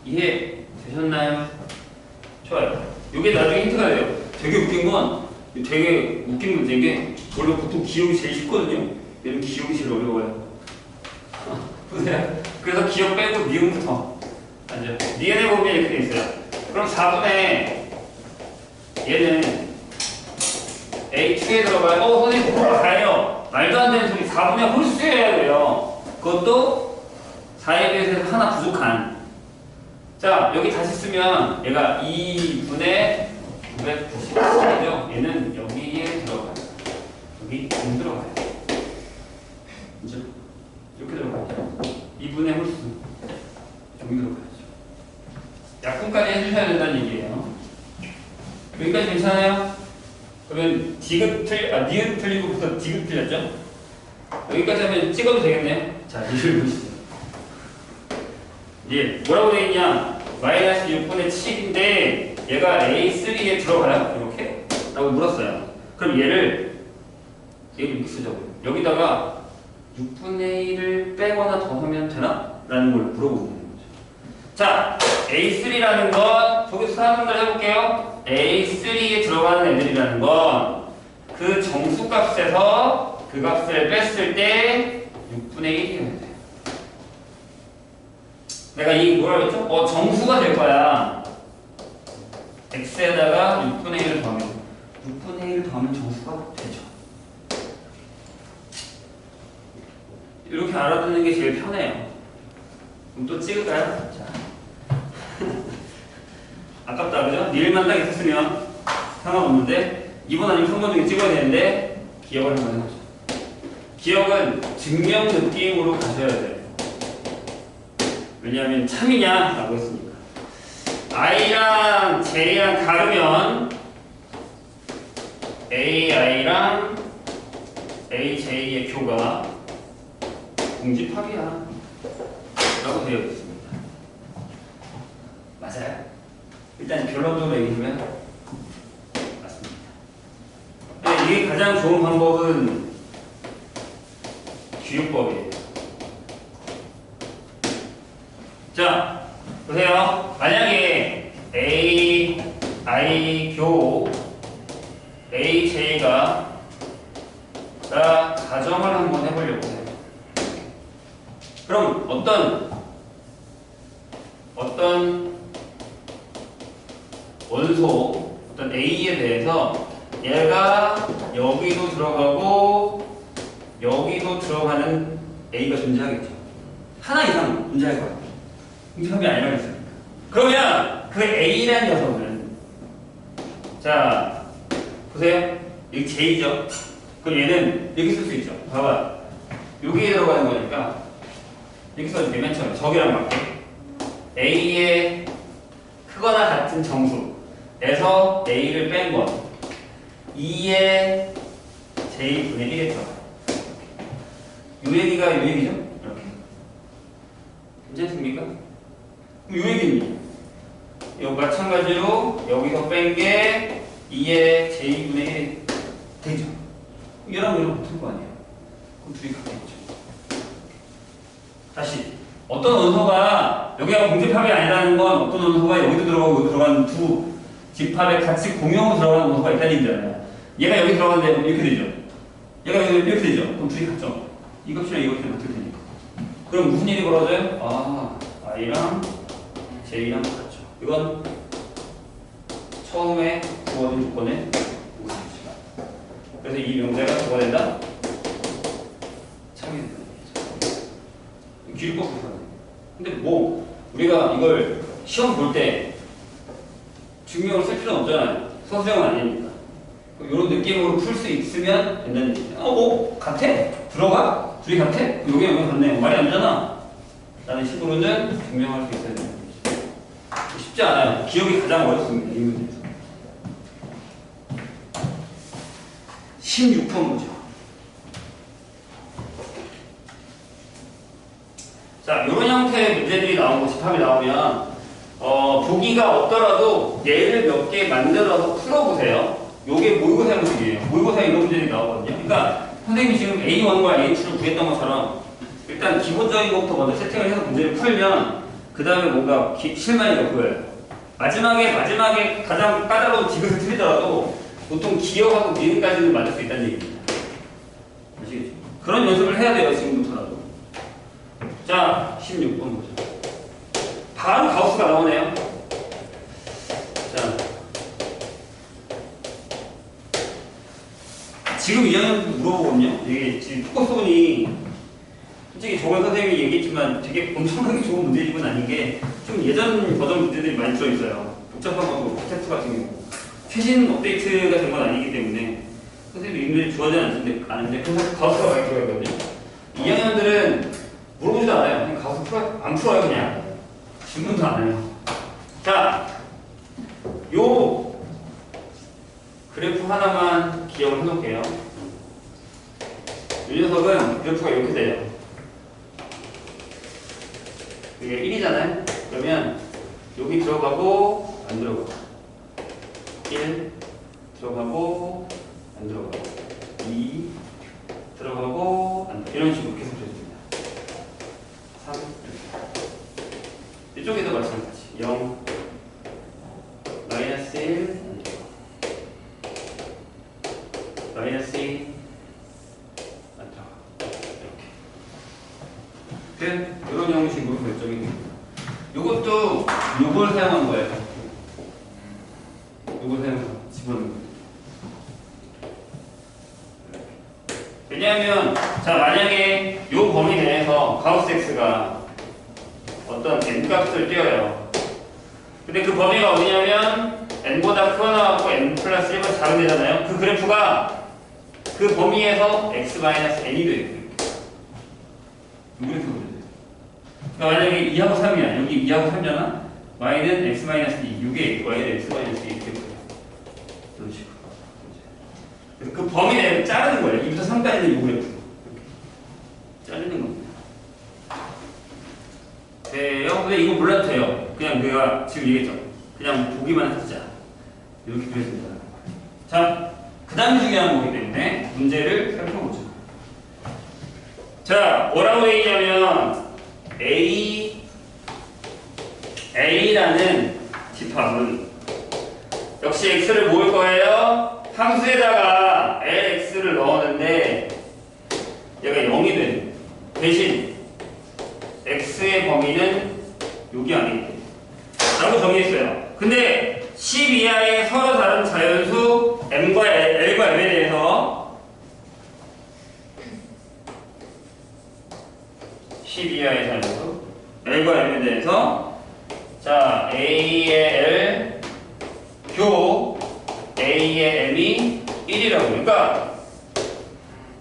이해 되셨나요? 좋아요. 이게 나중에 힌트가 돼요. 되게 웃긴 건 되게 웃긴 문제인 게 원래 보통 기억이 제일 쉽거든요. 얘는 기억이 제일 어려워요. 보세요. 그래서 기억 빼고 니은부터 맞죠? 니은에 보면 이렇게 돼 있어요. 그럼 4분의 얘는 A2에 들어가요. 선생님 뭐가 가요? 말도 안 되는 소리. 4분의 홀수여야 돼요. 그것도 4에 비해서 하나 부족한. 자, 여기 다시 쓰면 얘가 2분의 997이죠. 얘는 여기에 들어가요. 여기 안 들어가요. 그죠? 이렇게 들어가죠. 2분의 홀수. 여기 들어가야죠. 약분까지 해주셔야 된다는 얘기예요. 여기까지 괜찮아요? 그러면 디귿 니은 틀리고부터 디귿 틀렸죠? 여기까지 하면 찍어도 되겠네요. 자, 이를 보시죠. 예, 뭐라고 되어 있냐? 마이너스 6분의 7인데 얘가 A3에 들어가요? 이렇게? 라고 물었어요. 그럼 얘를 이렇게 쓰자고요. 여기다가 6분의 1을 빼거나 더하면 되나? 라는 걸 물어보는 거죠. 자, A3라는 건 저기서 사람들 해볼게요. A3에 들어가는 애들이라는 건 그 정수값에서 그 값을 뺐을 때 6분의 1이어야 돼요. 내가 이 뭐라 그랬죠? 정수가 될 거야. x에다가 6분의 1을 더하면 6분의 1을 더하면 정수가 되죠. 이렇게 알아듣는 게 제일 편해요. 그럼 또 찍을까요? 자. 아깝다, 그죠? 니을만 딱 있었으면 상관없는데 2번 아니면 3번 중에 찍어야 되는데 기억을 한번 해보죠. 기억은 증명 느낌으로 가셔야 돼요. 왜냐하면 참이냐 라고 했으니까. i랑 j랑 다르면 ai랑 aj의 교가 공집합이야 라고 되어 있습니다. 맞아요? 일단 결론적으로 얘기하면 맞습니다. 근데 이게 가장 좋은 방법은 귀요법이에요. 자, 보세요. 만약에 A, I 교 A, J가 가정을 한번 해보려고 해요. 그럼 어떤 원소, 어떤 A에 대해서 얘가 여기도 들어가고 여기도 들어가는 A가 존재하겠죠. 하나 이상 존재할 거예요. 공집합이 아니라고 했으니까. 그러면 그 A라는 녀석은 자 보세요. 여기 J죠. 그럼 얘는 여기 쓸 수 있죠. 봐봐. 여기에 들어가는 거니까 여기 써도 돼. 맨 처음에 저기랑 맞게 A의 크거나 같은 정수에서 A를 뺀 건 2의 J분의 1에 들어가요. 요 얘기가 요 얘기죠? 이렇게. 괜찮습니까? 요 얘기입니다. 요 마찬가지로 여기서 뺀 게 2의 J분의 1이 되죠. 얘랑 얘랑 붙을 거 아니에요. 그럼 둘이 같겠죠. 다시 어떤 원소가 여기가 공집합이 아니라는 건 어떤 원소가 여기도 들어가고 여기 들어가는 두 집합에 같이 공용으로 들어가는 원소가 있다는 얘기잖아요. 얘가 여기 들어가는데 이렇게 되죠. 얘가 여기 이렇게 되죠. 그럼 둘이 같죠. 이 값이랑 이 값이랑 같게 되니까. 그럼 무슨 일이 벌어져요? 아, I랑 J랑 같죠. 이건 처음에 주어진 조건의 우선입니다. 그래서 이 명제가 뭐가 된다? 참이 된다. 기록법 부분. 근데 뭐 우리가 이걸 시험 볼 때 증명을 쓸 필요는 없잖아요. 서술형은 아니니까. 이런 느낌으로 풀 수 있으면 된다는 얘기죠. 뭐 같아? 들어가? 둘이 같아? 여기 같네. 말이 안 되잖아. 라는 식으로는 증명할 수 있어야 되는 거죠. 쉽지 않아요. 기억이 가장 어렵습니다. 이 문제에서. 16번 문제. 자, 이런 형태의 문제들이 나오고 집합이 나오면 보기가 없더라도 예를 몇 개 만들어서 풀어보세요. 요게 모의고사 형식이에요. 모의고사에 이런 문제들이 나오거든요. 그러니까 선생님이 지금 A1과 A2를 구했던 것처럼 일단 기본적인 것부터 먼저 세팅을 해서 문제를 풀면 그 다음에 뭔가 실마리가 보여요. 마지막에 가장 까다로운 디귿을 틀리더라도 보통 기억하고 미음까지는 맞을 수 있다는 얘기입니다. 아시겠죠? 그런 연습을 해야 돼요. 지금부터라도. 자, 16번 보죠. 바로 가우스가 나오네요. 자, 지금 2학년도 물어보거든요. 이게 지금 포커스본이 솔직히 조건 선생님이 얘기했지만 되게 엄청나게 좋은 문제집은 아닌 게 좀 예전 버전 문제들이 많이 들어있어요. 복잡한 것도 테스트 같은 경우. 최신 업데이트가 된 건 아니기 때문에 선생님이 이 문제 좋아하지 않은데 그래서 가우스가 많이 들어있거든요. 2학년들은 물어보지도 않아요. 그냥 가서 안 풀어요, 그냥. 질문도 안 해요. 자, 요 그래프 하나만 기억을 해놓을게요. 이 녀석은 그래프가 이렇게 돼요. 이게 1이잖아요? 그러면 여기 들어가고 안 들어가고 1 들어가고 안 들어가고 2 들어가고 안 들어가고 이런 식으로 계속 해줍니다. 3 이쪽에도 마찬가지 0 마이너스 1 마이너스 2 안 들어가 이렇게 이런 형식으로 결정이 됩니다. 이것도 요걸 사용한 거예요. 요걸 사용해서 집어넣는 거예요. 왜냐하면 자 만약에 요 범위 내에서 가우스 X가 어떤 n 값을 띄어요. 근데 그 범위가 어디냐면 n보다 크거나 나왔고 n 플러스 1보다 작은 되잖아요. 그 그래프가 그 범위에서 x-n이 돼요. 이 그래프 보여줘요. 그러니까 만약에 2하고 3이야. 여기 2하고 3잖아. y는 x-2, 이게 y는 x-2 이렇게 보여요. 이런 식으로. 그래서 그 범위 내를 자르는 거예요. 2부터 3까지는 이 그래프. 이렇게 자르는 겁니다. 돼요? 근데 이거 몰라도 돼요. 그냥 내가 지금 얘기했죠. 그냥 보기만 하자. 이렇게 그려진다는 거예요. 자, 그 다음에 중요한 거기 때문에 문제를 살펴보죠. 자, 뭐라고 돼 있냐면 A라는 집합은 역시 X를 모을 거예요. 함수에다가 LX를 넣었는데 얘가 0이 되는 대신 X의 범위는 여기 안에 있대 라고 정의했어요. 근데 10 이하의 서로 다른 자연수 M과 L과 M에 대해서 10 이하의 자연수 L과 M에 대해서 자 A의 L 교 A의 M이 1이라고. 그러니까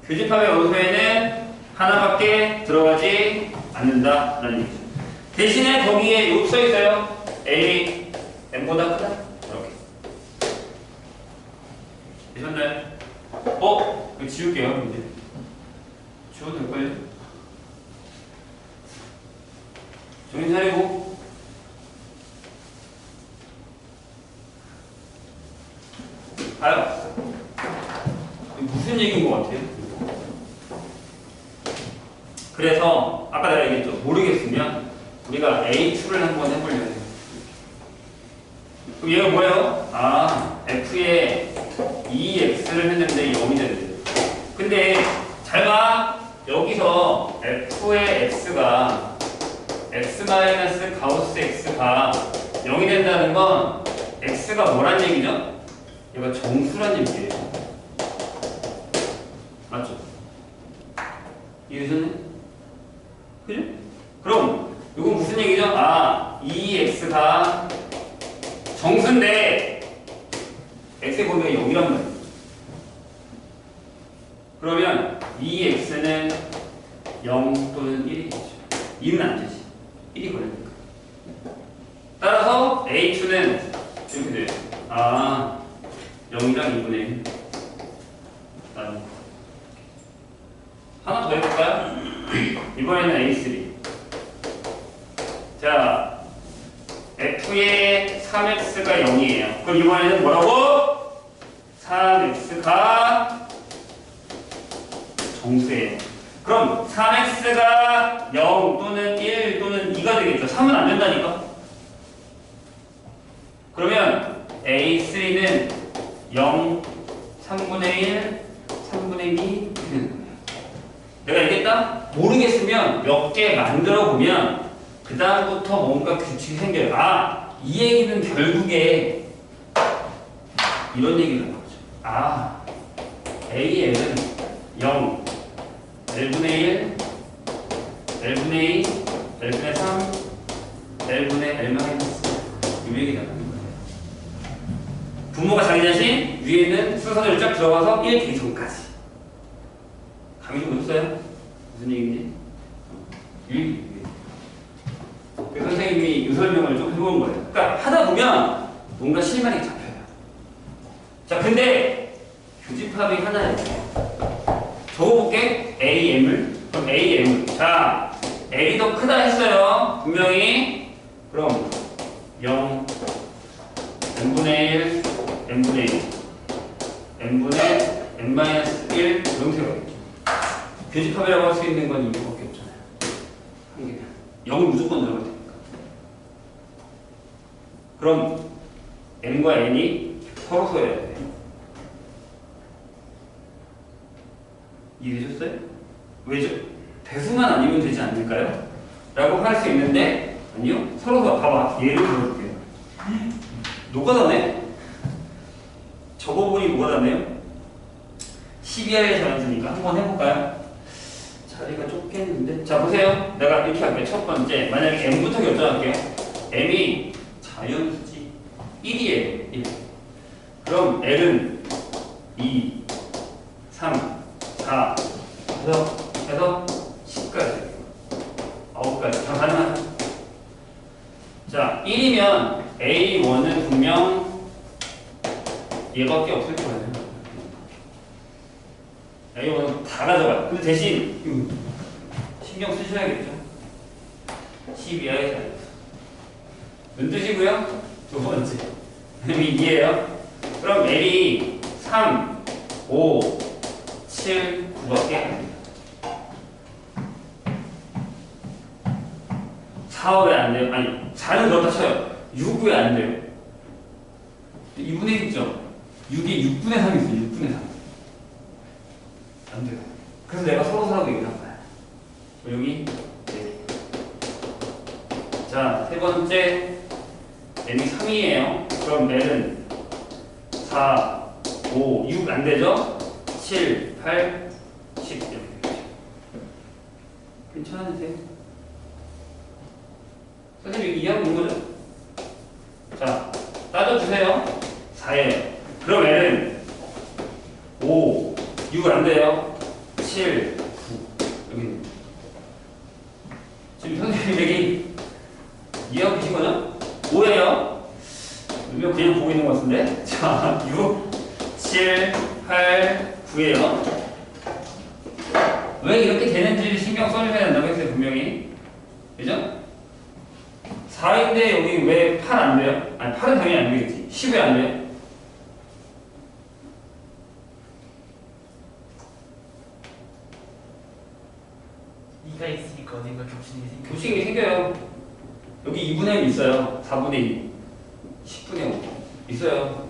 교집합의 원소에는 하나밖에 들어가지 않는다라는 얘기죠. 대신에 거기에 이렇게 써 있어요. A M보다 크다. 이렇게. 되셨나요? 이거 지울게요. 이제 지워도 될까요? 정신 차리고. 봐요. 무슨 얘기인 것 같아요? 그래서 아까 내가 얘기했죠. 모르겠으면 우리가 A2를 한번 해보려고 해요. 그럼 얘가 뭐예요? F에 2x를 했는데 0이 됐는데. 근데 잘 봐. 여기서 F의 x가 x 가우스 x가 0이 된다는 건 x가 뭐란 얘기죠? 얘가 정수란 얘기예요. 맞죠? 이해되셨네? 그죠? 그럼 이건 무슨 얘기죠? 2x가 정수인데 x의 범위가 0이란 말이에요. 그러면 2x는 0 또는 1이 되죠. 2는 안 되지. 1이 걸리니까. 따라서 A2는 이렇게 돼요. 0이랑 2분의 1 나누고. 하나 더 해볼까요? 이번에는 A3. 자, F의 3x가 0이에요. 그럼 이번에는 뭐라고? 3x가 정수예요. 그럼 3x가 0 또는 1 또는 2가 되겠죠. 3은 안 된다니까. 그러면 A3는 0, 3분의 1, 3분의 2 이렇게 되는 거예요. 내가 얘기했다? 모르겠으면 몇 개 만들어 보면 그 다음부터 뭔가 규칙이 생겨요. 이 얘기는 결국에 이런 얘기를 하는 거죠. AL은 0, L분의 1, L분의 2, L분의 3, L분의 L-. 이 얘기가 나는 거예요. 분모가 자기 자신 위에 있는 순서대로 쫙 들어가서 1 되기 전까지. 감이 좀 오셨어요? 무슨 얘기인지? 그 선생님이 이 설명을 좀 해본 거예요. 그러니까 하다 보면 뭔가 실마리 잡혀요. 자, 근데 교집합이 하나예요. 적어볼게. AM을. 그럼 AM. 자, L이 더 크다 했어요. 분명히. 그럼 0, n분의 1, n분의 1, n분의 n-1 이렇게 가겠죠. 교집합이라고 할 수 있는 건 이거밖에 없잖아요. 한 개가. 0을 무조건 들어가야 되니까. 그럼 n과 n이 서로 써야 돼요. 이해되셨어요? 왜죠? 대수만 아니면 되지 않을까요? 라고 할 수 있는데 아니요. 서로 봐봐. 예를 들어볼게요. 노가다네? 적어보니 노가다네요? 12화의 자연수니까 한번 해볼까요? 자리가 좁겠는데? 자, 보세요. 내가 이렇게 할게요. 첫 번째. 만약에 m부터 결정할게요. m이 자연수지 1이에요. 1. 그럼 L은 2, 3, 4 해서 10까지 9까지 다 가능하죠. 자 1이면 A1은 분명 얘밖에 없을 거예요. A1은 다 가져가요. 근데 대신 신경 쓰셔야겠죠. 10 이하의 자리수. 눈 뜨시고요. 두 번째. 이름이 2예요. 그럼 L이 3, 5, 7, 9밖에 안 돼요. 4가 왜 안 돼요? 아니, 4는 그렇다 쳐요. 6 왜 안 돼요? 2분의 1이죠? 6이 6분의 3이 있어요. 6분의 3. 안 돼요. 그래서 내가 서로서라고 얘기를 한 거야. 여기 네. 자, 세 번째 N이 3이에요. 그럼 N은 4, 5, 6 안 되죠? 7, 8, 10 이렇게 되죠. 괜찮으세요? 선생님 이해하고 있는 거죠? 자, 따져주세요. 4예요. 그럼 N은 5, 6 안 돼요? 7, 9 여기 지금 선생님에게 이해하고 계신 거죠? 5예요. 그냥 보고 있는 것 같은데. 자, 6, 7, 8, 9예요. 왜 이렇게 되는지를 신경 써주셔야 된다고 했어요, 분명히. 그죠? 4인데 여기 왜 8 안 돼요? 아니, 8은 당연히 안 되겠지. 10왜 안 돼요? 이가 있으니까 어딘가 겹치는 게 생겨. 교식이 생겨요. 여기 2분의 1 있어요. 4분의 2, 10분의 5 있어요.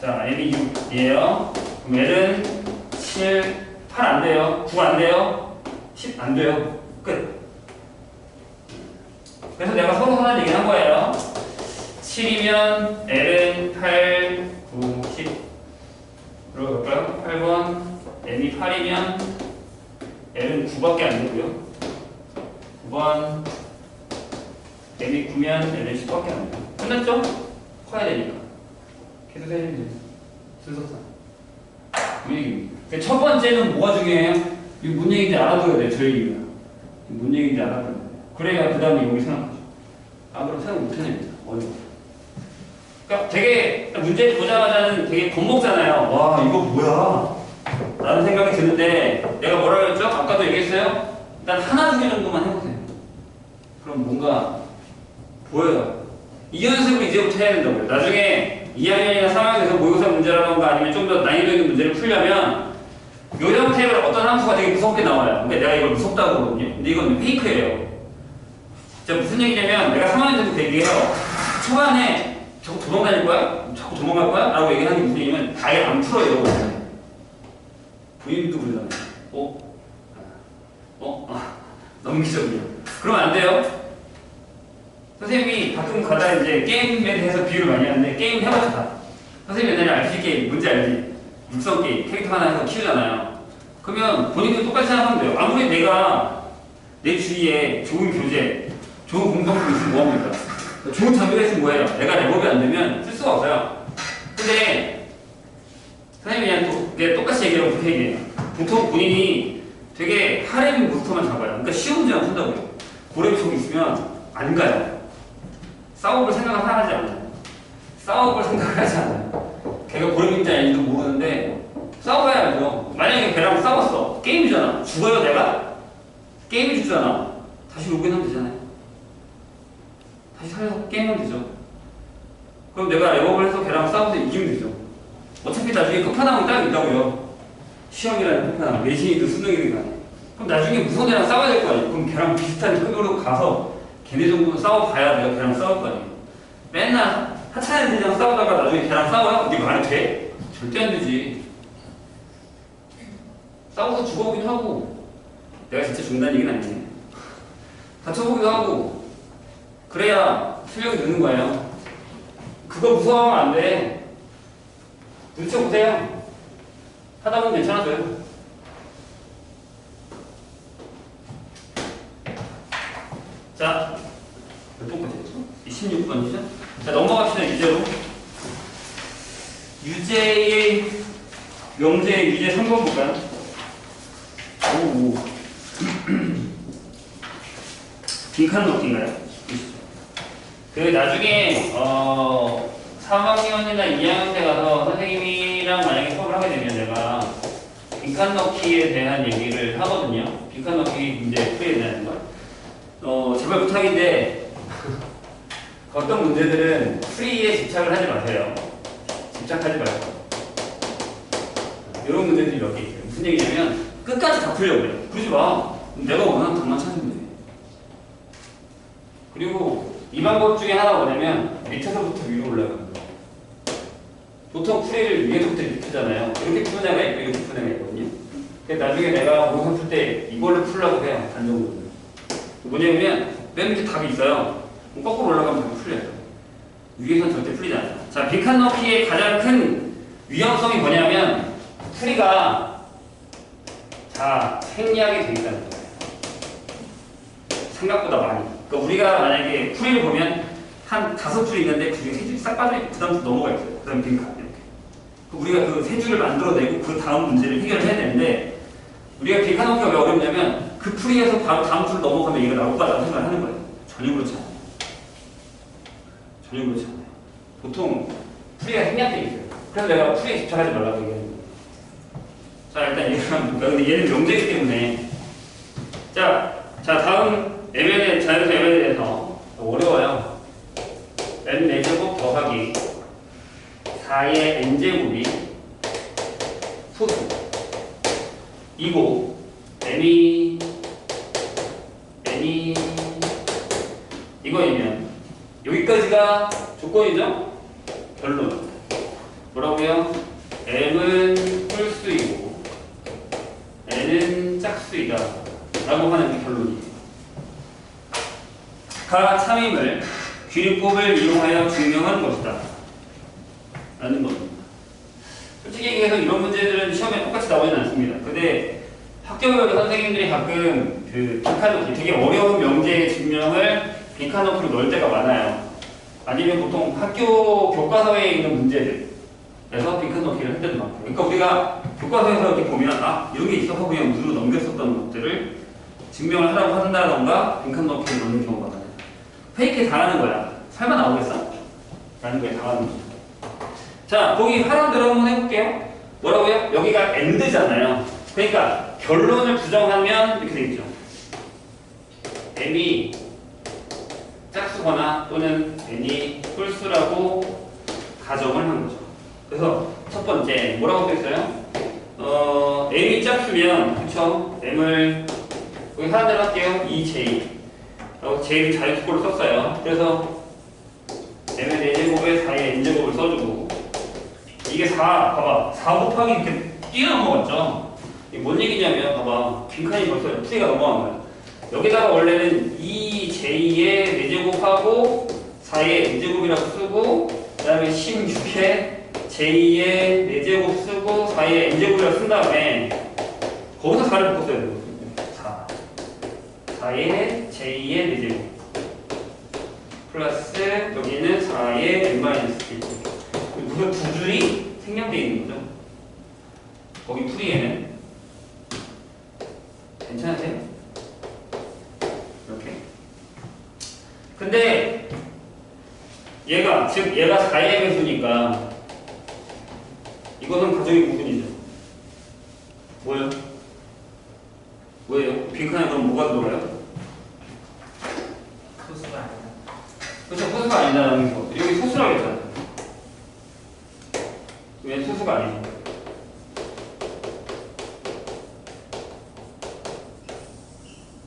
자, N이 6이에요. 그럼 L은 7, 8 안 돼요. 9 안 돼요. 10 안 돼요. 끝. 그래서 내가 서로 하나 얘기를 한 거예요. 7이면 L은 8, 9, 10. 그리고 갈까요? 8번. N이 8이면 L은 9밖에 안 되고요. 9번. N이 9면 L은 10밖에 안 돼요. 끝났죠? 커야 되니까. 계속 해주면 돼요. 순서상. 뭔 얘기입니까? 첫 번째는 뭐가 중요해요? 이거 뭔 얘기인지 알아둬야 돼요. 저 얘기가. 뭔 얘기인지 알아둬야 돼요. 그래야 그 다음에 여기 생각하죠. 아, 그럼 생각 못 해냅니다. 어려워. 그러니까 되게 문제를 보자마자는 되게 겁먹잖아요. 와, 이거 뭐야? 라는 생각이 드는데 내가 뭐라고 했죠? 아까도 얘기했어요? 일단 하나 두 개 정도만 해보세요. 그럼 뭔가 보여요. 이 연습을 이제부터 해야 된다고요. 나중에 2학년이나 3학년에서 모의고사 문제라던가 아니면 좀 더 난이도 있는 문제를 풀려면 요령 탭에 어떤 함수가 되게 무섭게 나와요. 근데 내가 이걸 무섭다고 그러거든요. 근데 이건 페이크예요. 자, 무슨 얘기냐면 내가 3학년 때부터 얘기해요. 초반에 자꾸 도망다닐 거야? 자꾸 도망갈 거야? 라고 얘기하는 게 무슨 얘기냐면 아예 안 풀어요. 부인도 그러잖아요. 넘기죠. 그러면 안 돼요. 선생님이 가끔 가다 이제 게임에 대해서 비유를 많이 하는데 게임 해봤다. 선생님 옛날에 RPG 게임 뭔지 알지? 육성 게임 캐릭터 하나 해서 키우잖아요. 그러면 본인도 똑같이 생각하면 돼요. 아무리 내가 내 주위에 좋은 교재, 좋은 공성품 있으면 뭐합니까? 좋은 장비가 있으면 뭐해요? 내가 랩업이 안 되면 쓸 수가 없어요. 근데 선생님이 그냥 똑같이 얘기하면 그렇게 얘기해요. 보통 본인이 되게 하렘 몬스터만 잡아요. 그러니까 쉬운 문제만 푼다고요. 고래비속 있으면 안 가요. 싸움을 생각을 하지 않아요. 싸움을 생각을 하지 않아요. 걔가 고래비인지 아닌지도 모르는데 싸워야 알죠. 만약에 걔랑 싸웠어. 게임이잖아. 죽어요 내가? 게임이 죽잖아. 다시 로그인하면 되잖아요. 다시 살려서 게임하면 되죠. 그럼 내가 랩업을 해서 걔랑 싸워서 이기면 되죠. 어차피 나중에 끝판왕이 딱 있다고요. 시험이라는 끝판왕. 내신이든 수능이든 간에. 그럼 나중에 무슨 애랑 싸워야 될 거 아니에요. 그럼 걔랑 비슷한 급으로 가서 걔네 정도는 싸워봐야 내가 걔랑 싸울 거 아니에요. 맨날 하찮은 애들이랑 싸우다가 나중에 걔랑 싸워요? 이게 말이 돼? 절대 안 되지. 싸워서 죽어보긴 하고 내가 진짜 죽는다는 얘기는 아니네. 다쳐보기도 하고 그래야 실력이 느는 거예요. 그거 무서워하면 안 돼. 눈치보세요. 하다 보면 괜찮아져요. 자, 몇 번까지 했죠? 26번이죠? 자, 넘어갑시다. 유제로. 유제의 명제 유제 3번 볼까요? 오. 빈칸 넣기인가요? 그 나중에 3학년이나 2학년 때 가서 선생님이랑 만약에 수업을 하게 되면 내가 빈칸 넣기에 대한 얘기를 하거든요. 빈칸 넣기 문제 풀이에 대한 거. 제발 부탁인데 어떤 문제들은 풀이에 집착을 하지 마세요. 집착하지 말고. 이런 문제들이 몇 개 있어요. 무슨 얘기냐면 끝까지 다 풀려고 해요. 그러지 마. 내가 원하는 답만 찾으면 돼. 그리고 이 방법 중에 하나가 뭐냐면 밑에서부터 위로 올라가는 거. 보통 풀이를 위에서부터 이렇게 풀잖아요. 이렇게 푸는 애가 있고 이렇게 푸는 애가 있거든요. 근데 나중에 내가 모의고사 풀 때 이걸로 풀려고 해요. 안정적으로. 뭐냐면 맨 밑에 답이 있어요. 그럼 거꾸로 올라가면 답이 풀려요. 위에서는 절대 풀리지 않아요. 자, 빈칸 넣기의 가장 큰 위험성이 뭐냐면 풀이가 자 생략이 돼 있다는 거예요. 생각보다 많이. 그러니까 우리가 만약에 풀이를 보면 한 5줄 있는데 그 중에 3줄이 싹 빠져있고 그 다음 넘어가 있어요. 그 다음 빈칸 이렇게. 우리가 그 3줄을 만들어내고 그 다음 문제를 해결을 해야 되는데 우리가 빈칸 넣기가 왜 어렵냐면 그 풀이에서 바로 다음 줄 넘어가면 이거 나올 거라고 생각을 하는 거예요. 전혀 그렇지 않아요. 전혀 그렇지 않아요. 보통 풀이가 생략되어 있어요. 그래서 내가 풀이에 집착하지 말라고 얘기하는 거예요. 자, 일단 얘기를 한번 볼까요? 근데 얘는 명제이기 때문에 자 다음 ML에 자연수 ML에 대해서 어려워요. n 4제곱 더하기 4의 n제곱이 소수 이고 n이 이거이면 여기까지가 조건이죠? 결론 뭐라고요? m은 홀수이고 n은 짝수이다 라고 하는 게 결론이에요. 가 참임을 귀립법을 이용하여 증명한 것이다 라는 겁니다. 솔직히 얘기해서 이런 문제들은 시험에 똑같이 나오지는 않습니다. 근데 학교별 선생님들이 가끔 그 빈칸 넣기 되게 어려운 명제의 증명을 빈칸 넣기로 넣을 때가 많아요. 아니면 보통 학교 교과서에 있는 문제들에서 빈칸 넣기를 할 때도 많고. 그러니까 우리가 교과서에서 이렇게 보면 이런 게 있어서 그냥 무으로 넘겼었던 것들을 증명을 하라고 한다던가 빈칸 넣기를 넣는 경우가 많아요. 페이크 당하는 거야. 설마 나오겠어? 라는 거에 당하는 거죠. 자, 거기 하나대로 한번 해볼게요. 뭐라고요? 여기가 end잖아요. 그러니까 결론을 부정하면 이렇게 되겠죠. m이 짝수거나 또는 n이 홀수라고 가정을 한 거죠. 그래서 첫 번째 뭐라고 써있어요? m이 짝수면 그쵸? m을 여기 하나대로 할게요. 2j j를 자유수꼴로 썼어요. 그래서 m의 4제곱에 4의 n제곱을 써주고 이게 4 봐봐 4 곱하기 이렇게 뛰어넘어갔죠. 이게 뭔 얘기냐면 봐봐 빈칸이 벌써 풀이가 넘어간 거야. 여기다가 원래는 2j의 4제곱하고 4의 n제곱이라고 쓰고 그 다음에 16에 j의 4제곱 쓰고 4의 n제곱이라고 쓴 다음에 거기서 4를 바꿨어야 되거든요. 4의 j의 4제곱 플러스 여기는 4의 n-1 무슨 두 줄이 생략되어 있는 거죠. 거기 풀이에는 괜찮으세요? 이렇게. 근데 얘가 4의 배수니까 이것은 가정의 부분이죠. 뭐예요? 빈칸에 그럼 뭐가 들어가요? 소수가 아니라. 그렇죠. 소수가 아니다라는 거. 여기 소수라고 했잖아요. 왜 소수가 아니죠?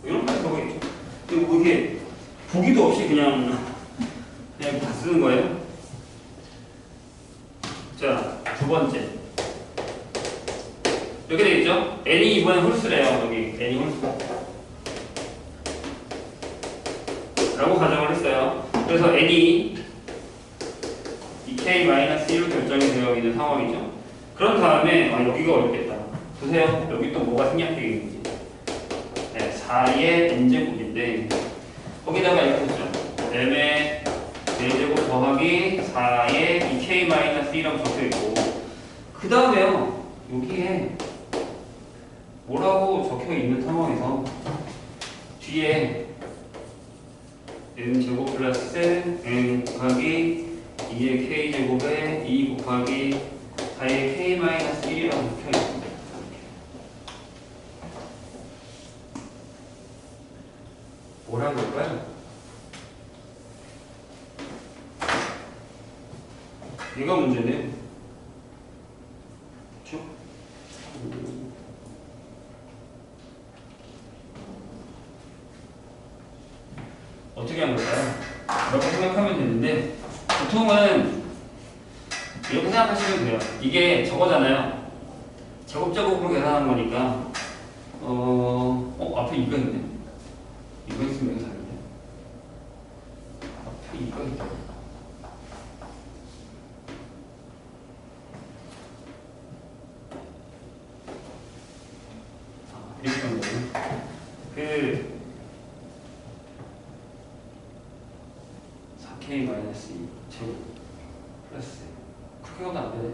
이런 말이 들어가겠죠. 그리고 뭐 이게 보기도 없이 그냥 다 쓰는 거예요. 자, 두 번째. 이렇게 되겠죠? n이 이번엔 홀수래요. 여기 n이 홀수. 라고 가정을 했어요. 그래서 n이 2k-1로 결정이 되어 있는 상황이죠. 그런 다음에 여기가 어렵겠다. 보세요. 여기 또 뭐가 생략되어 있는지. 네, 4의 n제곱인데 거기다가 이렇게 했죠. m의 4제곱 더하기 4에 2k 마이너스 1이라고 적혀있고 그 다음에요 여기에 뭐라고 적혀있는 상황에서 뒤에 n제곱 플러스 n 곱하기 2의 k제곱에 2 곱하기 4의 k 마이너스 1이라고 적혀있습니다. 뭐라고 할까요? 얘가 문제네요. 그쵸? 어떻게 한 걸까요? 이렇게 생각하면 되는데 보통은 이렇게 생각하시면 돼요. 이게 저거잖아요. 제곱제곱으로 계산한 거니까 앞에 이거 있네. 이거 있으면 이거 다른데. 앞에 이거 있다. 이렇게 하는 거예요. 그 4k 마이너스 2 제곱 플러스 그렇게 하면 안 되네.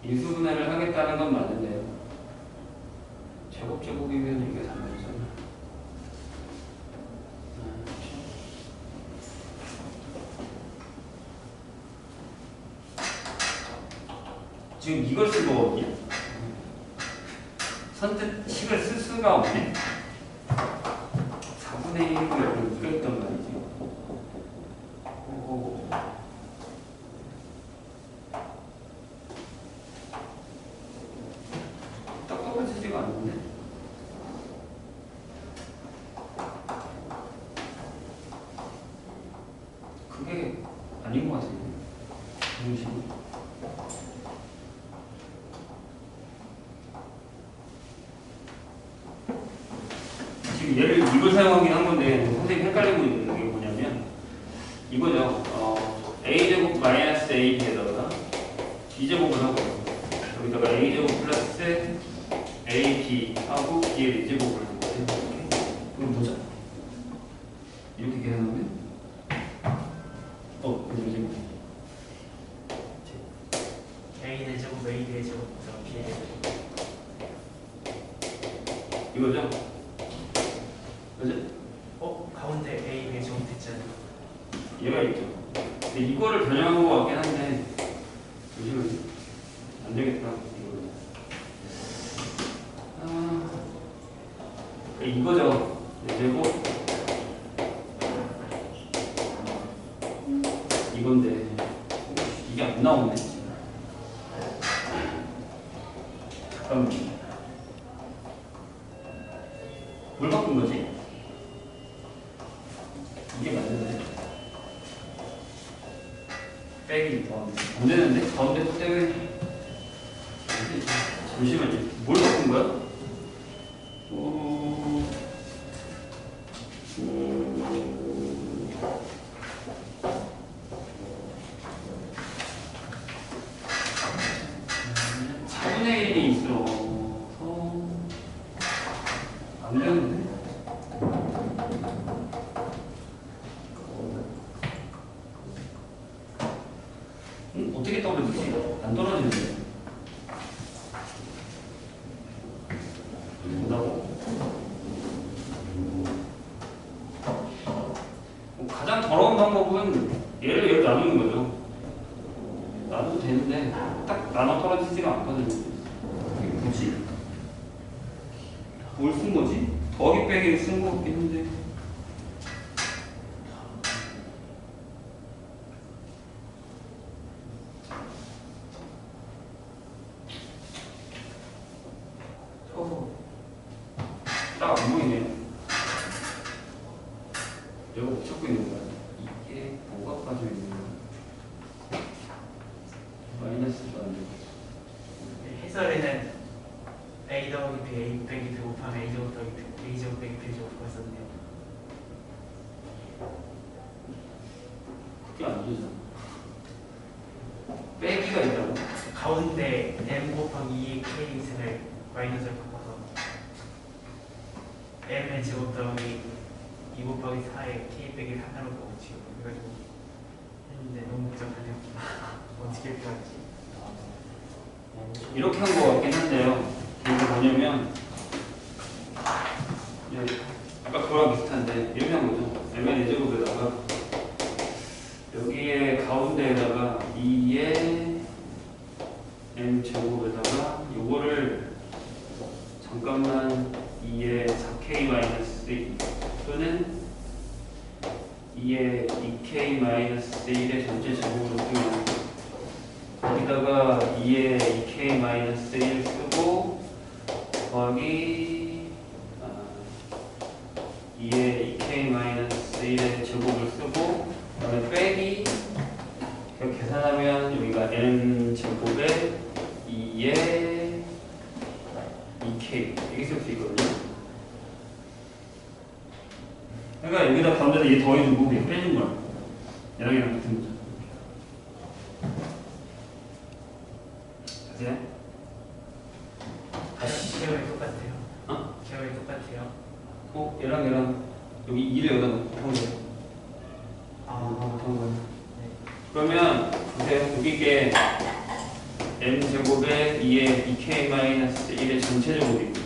인수분해를 하겠다는 건 맞는데요. 제곱이면 이게 단면이잖아. 지금 이걸 쓸 거거든요. 선뜻 식을 쓸 수가 없네. 4분의 1로 여기 이거 있단 말이지. 딱 떨어지지가 않는데. 그게 아닌 것 같은데. 정신이. 지금 얘를 이걸 사용하긴 한 건데 선생님이 헷갈리고 있는 게 뭐냐면 이거죠. a제곱 마이너스 ab에다가 b제곱을 하고 여기다가 a제곱 플러스 ab 하고 b의 4제곱을 하고 그럼 보자. 이렇게 계산하면 그죠? A의 제곱, A의 제곱, B의 제곱. 이거죠? 그죠? 가운데 A의 제곱 됐잖아. 얘가 있죠. 근데 이거를 변형한 것 같긴 한데 잠시만요. 안 되겠다. 이거죠. 4제곱 이건데 이게 안 나오네. 잠깐만. 뭘 바꾼 거지? 이게 맞는데? 빼기 더하기 안 되는데? 가운데 또 떼면 잠시만요. 뭘 바꾼 거야? 어떻게 떨어지지? 안 떨어지는데. 된다고? 가장 더러운 방법은 얘를 나누는 거죠. 나눠도 되는데 딱 나눠 떨어지지가 않거든요. 이게 뭐지? 뭘 쓴 거지? 더하기 빼기를 쓴 거 같긴 한데. 딱 안 보이네요. 내가 못 찾고 있는 거야. 이게 뭐가 빠져 있는 거야? 마이너스도 안 되고. 해설에는 A 더하기 B, A 빼기 B 곱하면 A 제곱 더하기 B, A 제곱 빼기 B 제곱가 있었네요. 그게 안 되잖아. 빼기가 있다고? 가운데 M 곱하기 2의 K승을 마이너스를 바꿔서 m의 제곱 더하기 2 곱하기 4에 k 빼기 3으로 넣어치고 그래가지고 했는데 너무 복잡하네요. 어떻게 표현하지? 이렇게 한 거 같긴 한데요. 이게 뭐냐면 아까 그거랑 비슷한데 이렇게 한 거죠. m의 4제곱에다가 여기에 가운데에다가 2의 m 제곱에다가 요거를 잠깐만 2의 4k 마이너스 2 또는 2의 2k 마이너스 1의 전체 제곱으로 쓰면 여기다가 2의 2k 마이너스 1 쓰고 더하기 2의 2k 마이너스 1의 제곱을 쓰고 그다음에 빼기 그렇게 계산하면 여기가 n 제곱에 2의 2k 이렇게 쓸 수 있거든요. 그러니까 여기다 가운데다 얘 더해주고 그냥 빼는 거야. 얘랑 같은 거죠. 아세요? 제곱이 똑같아요. 어? 제곱이 똑같아요. 얘랑 여기 2를 여기다 놓고 한 거예요. 한 거예요. 네. 그러면 보세요. 여기 게 m제곱에 2의 2k-1의 전체 제곱이고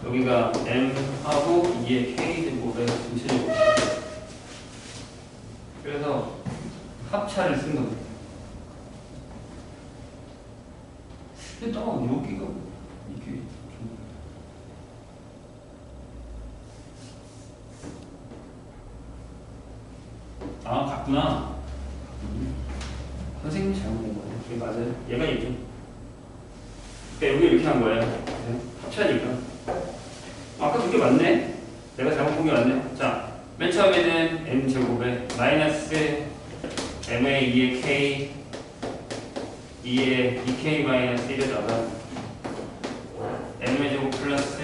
여기가 m하고 2의 k제곱의 전체 제곱. 그래서 합차를 쓴 겁니다. 근데 또 여기가 이게 좀 같구나. 선생님이 잘못된 거예요. 이게 맞아요. 얘가 있죠. 그러니까 여기 이렇게 한 거예요. 네. 합차니까. 아까 그게 맞네. 내가 잘못 본 게 맞네. 자, 맨 처음에는 m 제곱에 마이너스 m의 2의 k 2의 2k 마이너스 1에다가 m의 제곱 플러스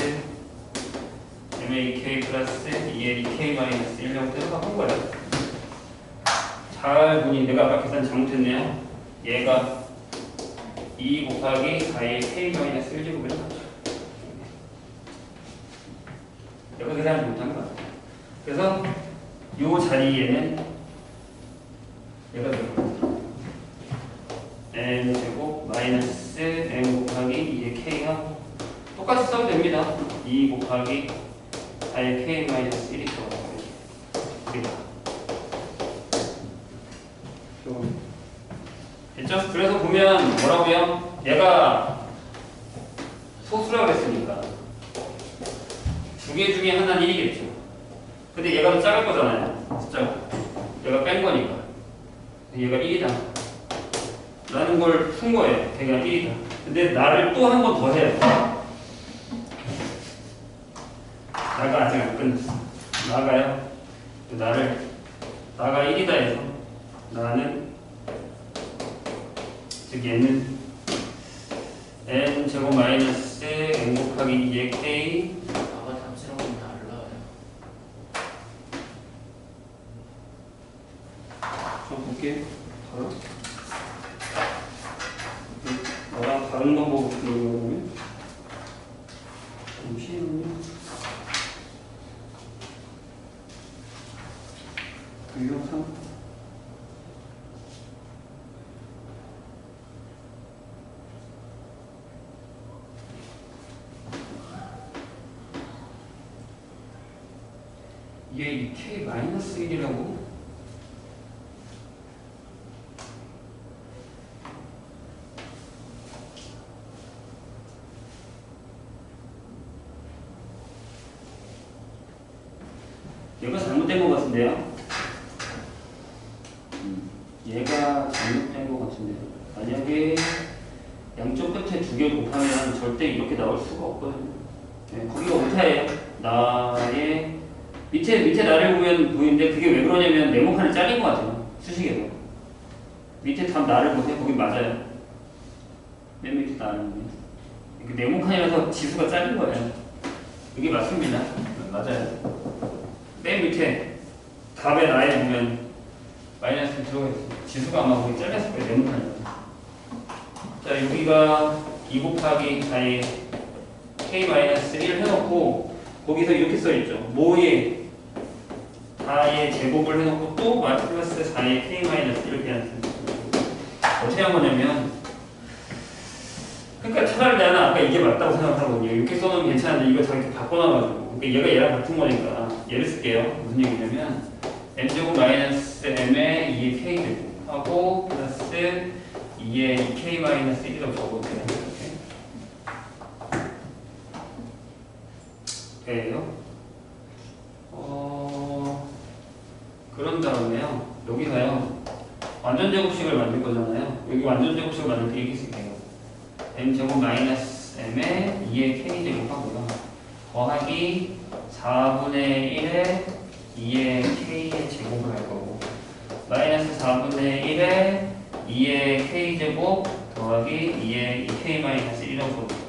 m의 2k 플러스 2의 2k 마이너스 1로 들어간 거예요. 잘 보니 내가 아까 계산 잘못했네요. 얘가 2 곱하기 4의 k-1제곱이라고 하죠. 내가 계산을 못한 것 같아요. 그래서 이 자리에는 얘가 들어갑니다. n제곱 마이너스 m 곱하기 2의 k가 똑같이 써도 됩니다. 2 곱하기 4의 k-1이 들어가요. 됐죠? 그래서 보면 뭐라고요? 얘가 소수라고 했으니까 두 개 중에 하나는 1이겠죠. 근데 얘가 더 작을 거잖아요. 숫자가. 얘가 뺀 거니까. 얘가 1이다. 라는 걸 푼 거예요. 걔가 1이다. 근데 나를 또 한 번 더 해야 돼. 나가 아직 안 끝났어. 나가요. 나가 1이다 해서 나는 즉 얘는 n 제곱 마이너스 n 곱하기 2의 k 아까 잠시랑 좀 달라요. 좀 볼게요. 너랑 다른 방법으로 들어보면 잠시만요. 유형상 얘 2k 마이너스 1이라고? 얘가 잘못된 것 같은데요? 얘가 잘못된 것 같은데요? 만약에 양쪽 끝에 두 개 곱하면 절대 이렇게 나올 수가 없거든요. 네, 거기가 오타예요. 나의 밑에 나를 보면 보이는데 그게 왜 그러냐면 네모칸을 잘린 것 같아요. 수식에서. 밑에 답 나를 보세요. 거기 맞아요. 맨 밑에 나를 보면. 네모칸이라서 지수가 잘린 거예요. 이게 맞습니다. 맞아요. 맨 밑에 답의 나에 보면 마이너스 들어가 있어요. 지수가 아마 거기 잘렸을 거예요. 네모칸이라서. 자, 여기가 2 곱하기 4의 k-1 해놓고 그 거기서 이렇게 써있죠. 뭐의 다의 제곱을 해놓고 또 y 플러스 4의 k 마이너스 이렇게 하는 어떻게 한 거냐면 그러니까 차라리 나는 아까 이게 맞다고 생각하거든요. 이렇게 써놓으면 괜찮은데 이거 자기 바꿔놔가지고 그러니까 얘가 얘랑 같은 거니까 얘를 쓸게요. 무슨 얘기냐면 m제곱 마이너스 m의 2의 k제곱 하고 플러스 2의 2k 마이너스 1이라고 적어도 돼요. 이렇게 돼요. 그런 다음에요. 여기서요. 완전 제곱식을 만들 거잖아요. 여기 완전 제곱식을 만들 때 이렇게 쓸게요. m제곱 마이너스 m의 2의 k제곱 하고요. 더하기 4분의 1의 2의 k의 제곱을 할 거고 마이너스 4분의 1의 2의 k제곱 더하기 2의 2k 마이너스 1이라고 적어요.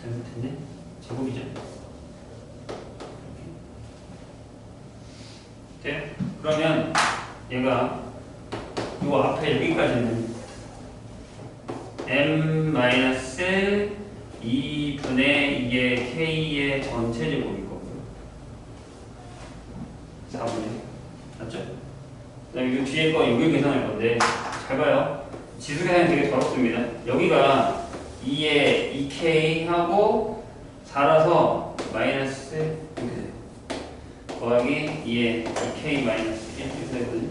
잘못했네? 제곱이죠? 돼요? 그러면 얘가 요 앞에 여기까지는 m-2분의 2의 k의 전체 제곱일 거고요. 4분의 맞죠? 그다음에 이 뒤에 거 여기 계산할 건데 잘 봐요. 지수 계산이 되게 더럽습니다. 여기가 2의 2k 하고 4라서 마이너스 이렇게 돼요. 더하기 2의 2k 마이너스 1 이렇게 되거든요.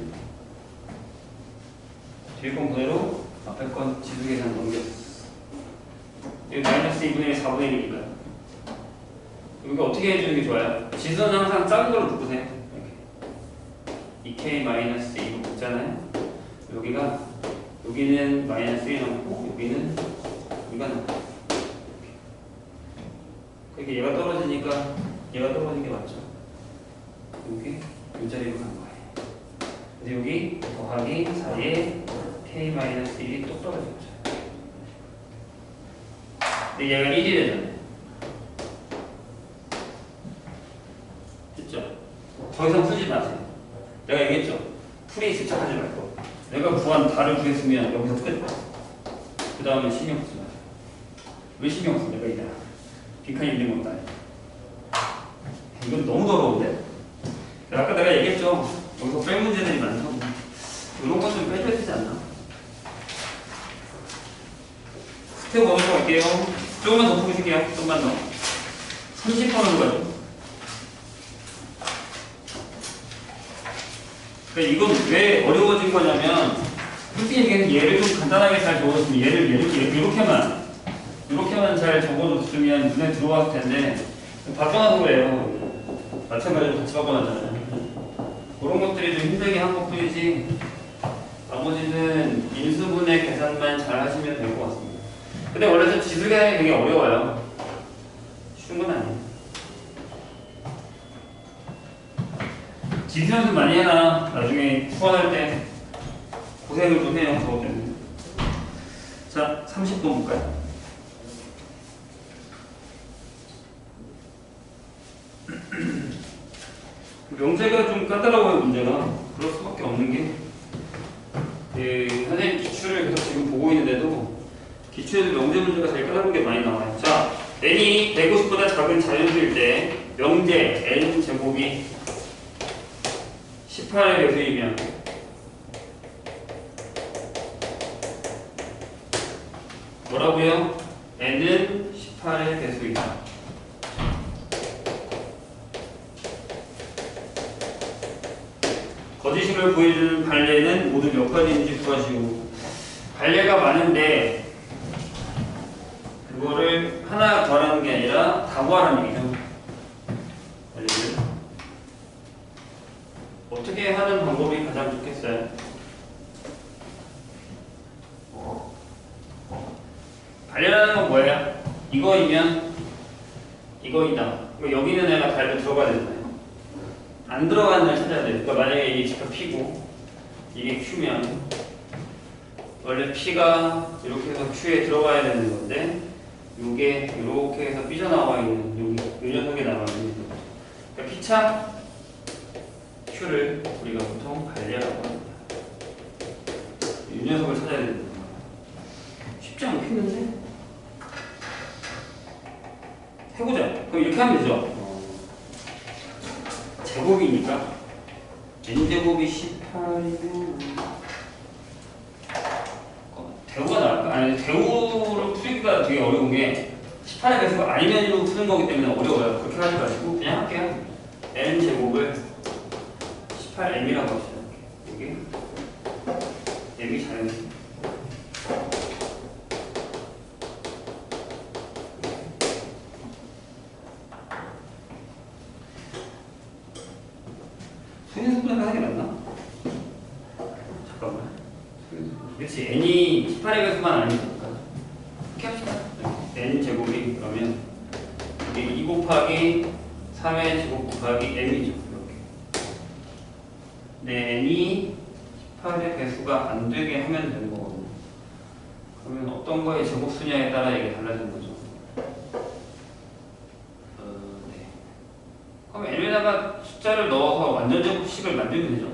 뒤에 건 그대로 앞에 건 지수 계산 넘겼어. 여기 마이너스 2분의 1, 4분의 1이니까 여기 어떻게 해주는 게 좋아요? 지수는 항상 작은 걸로 묶으세요. 이렇게 2k 마이너스 2로 묶잖아요. 여기는 마이너스 1 넣고 여기는 여기가 넣고 그러니까 얘가 떨어지니까 얘가 떨어진 게 맞죠. 여기 이 자리로 간 거예요. 근데 여기 더하기 4에 k 마이너스 1이 또 떨어졌죠. 근데 얘가 1이 되잖아요. 됐죠? 더 이상 쓰지 마세요. 내가 얘기했죠. 풀이 집착하지 말고 내가 구한 답을 구했으면 여기서 끝. 그 다음에 신경 쓰지 마세요. 왜 신경 써? 내가 이제 빈칸이 있는 것도 아니고. 이건 너무 더러운데? 아까 내가 얘기했죠. 여기서 뺄 문제들이 많다고. 이런 것 좀 빼줘야 되지 않나? 스텝 1으로 갈게요. 조금만 더 푸실게요. 조금만 더. 30번으로 가죠. 그러니까 이건 왜 어려워진 거냐면 솔직히 얘기해서 얘를 좀 간단하게 잘 적어줬으면 얘를 이렇게만 잘 적어줬으면 눈에 들어왔을 텐데 바꿔놔서 그래요. 마찬가지로 같이 바꿔놨잖아요. 그런 것들이 좀 힘들게 한 것뿐이지 나머지는 인수분해 계산만 잘 하시면 될 것 같습니다. 근데 원래 좀 지수 계산이 되게 어려워요. 쉬운 건 아니에요. 지수 연습 많이 해놔. 나중에 수원할 때 고생을 좀 해요. 저거 때문에. 자, 30번 볼까요? 명제가 좀 까다로워요. 문제가. 그럴 수밖에 없는 게 선생님 기출을 계속 지금 보고 있는데도 기출에도 명제 문제가 제일 까다로운 게 많이 나와요. 자, n이 150보다 작은 자연수일 때 명제 n 제곱이 18의 배수이면 뭐라고요? n은 18의 배수이다. 거짓식을 구해주는 발레는 모두 몇 가지인지 구하시오. 발레가 많은데 그거를 하나 구하라는 게 아니라 다 구하라는 얘기죠. 발레를 어떻게 하는 방법이 가장 좋겠어요? 발레라는 건 뭐예요? 이거이면 이거이다. 여기는 애가 발레 들어가야 되잖아요. 안 들어가는 걸 찾아야 돼요. 그러니까 만약에 이게 지금 P고 이게 Q면 원래 P가 이렇게 해서 Q에 들어가야 되는 건데 이게 이렇게 해서 삐져나와 있는 여기 이 녀석이 나와 있는 거죠. 피차 Q를 우리가 보통 발레라고 합니다. 이 녀석을 찾아야 되는 거예요. 쉽지 않겠는데? 해보자. 그럼 이렇게 하면 되죠. 제곱이니까 n제곱이 18이면 대우가 나을까? 아니 대우를 풀기가 되게 어려운 게 18의 배수가 아니면으로 푸는 거기 때문에 어려워요. 그렇게 하지 마시고 그냥 할게요. n제곱을 18m이라고 합시다. 여기 m이 잘했네. 소인수분해가 하는 게 낫나? 잠깐만. 그렇지. n이 18의 배수만 아니니까. 이렇게 합시다. n 제곱이 그러면 이게 2 곱하기 3의 제곱 곱하기 m이죠. 이렇게. 네, n이 18의 배수가 안 되게 하면 되는 거거든요. 그러면 어떤 거의 제곱수냐에 따라 이게 달라지는 거죠. 네. 그럼 n에다가 숫자를 넣어서 완전 제곱식을 만들면 되죠.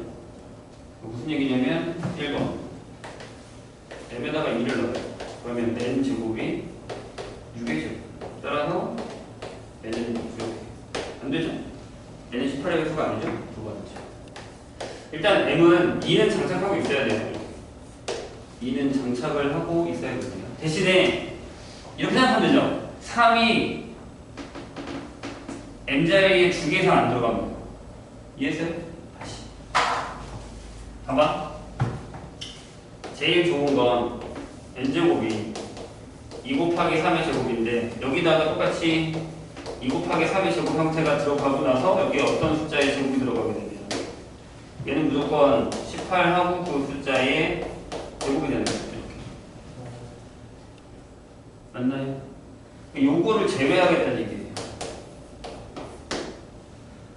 무슨 얘기냐면 1번 m에다가 2를 넣어요. 그러면 n 제곱이 6의 제곱. 따라서 n은 6. 안 되죠? n은 18의 배수가 아니죠? 두 번째. 일단 m은 2는 장착하고 있어야 돼요. 2는 장착을 하고 있어야 됩니다. 대신에 이렇게 생각하면 되죠? 3이 m자리에 2개 이상 안 들어갑니다. 이해했어요? 다시. 봐봐. 제일 좋은 건 n제곱이 2 곱하기 3의 제곱인데 여기다가 똑같이 2 곱하기 3의 제곱 형태가 들어가고 나서 여기에 어떤 숫자의 제곱이 들어가게 됩니다. 얘는 무조건 18하고 그 숫자의 제곱이 되는 거죠. 이렇게. 맞나요? 요거를 제외하겠다는 얘기예요.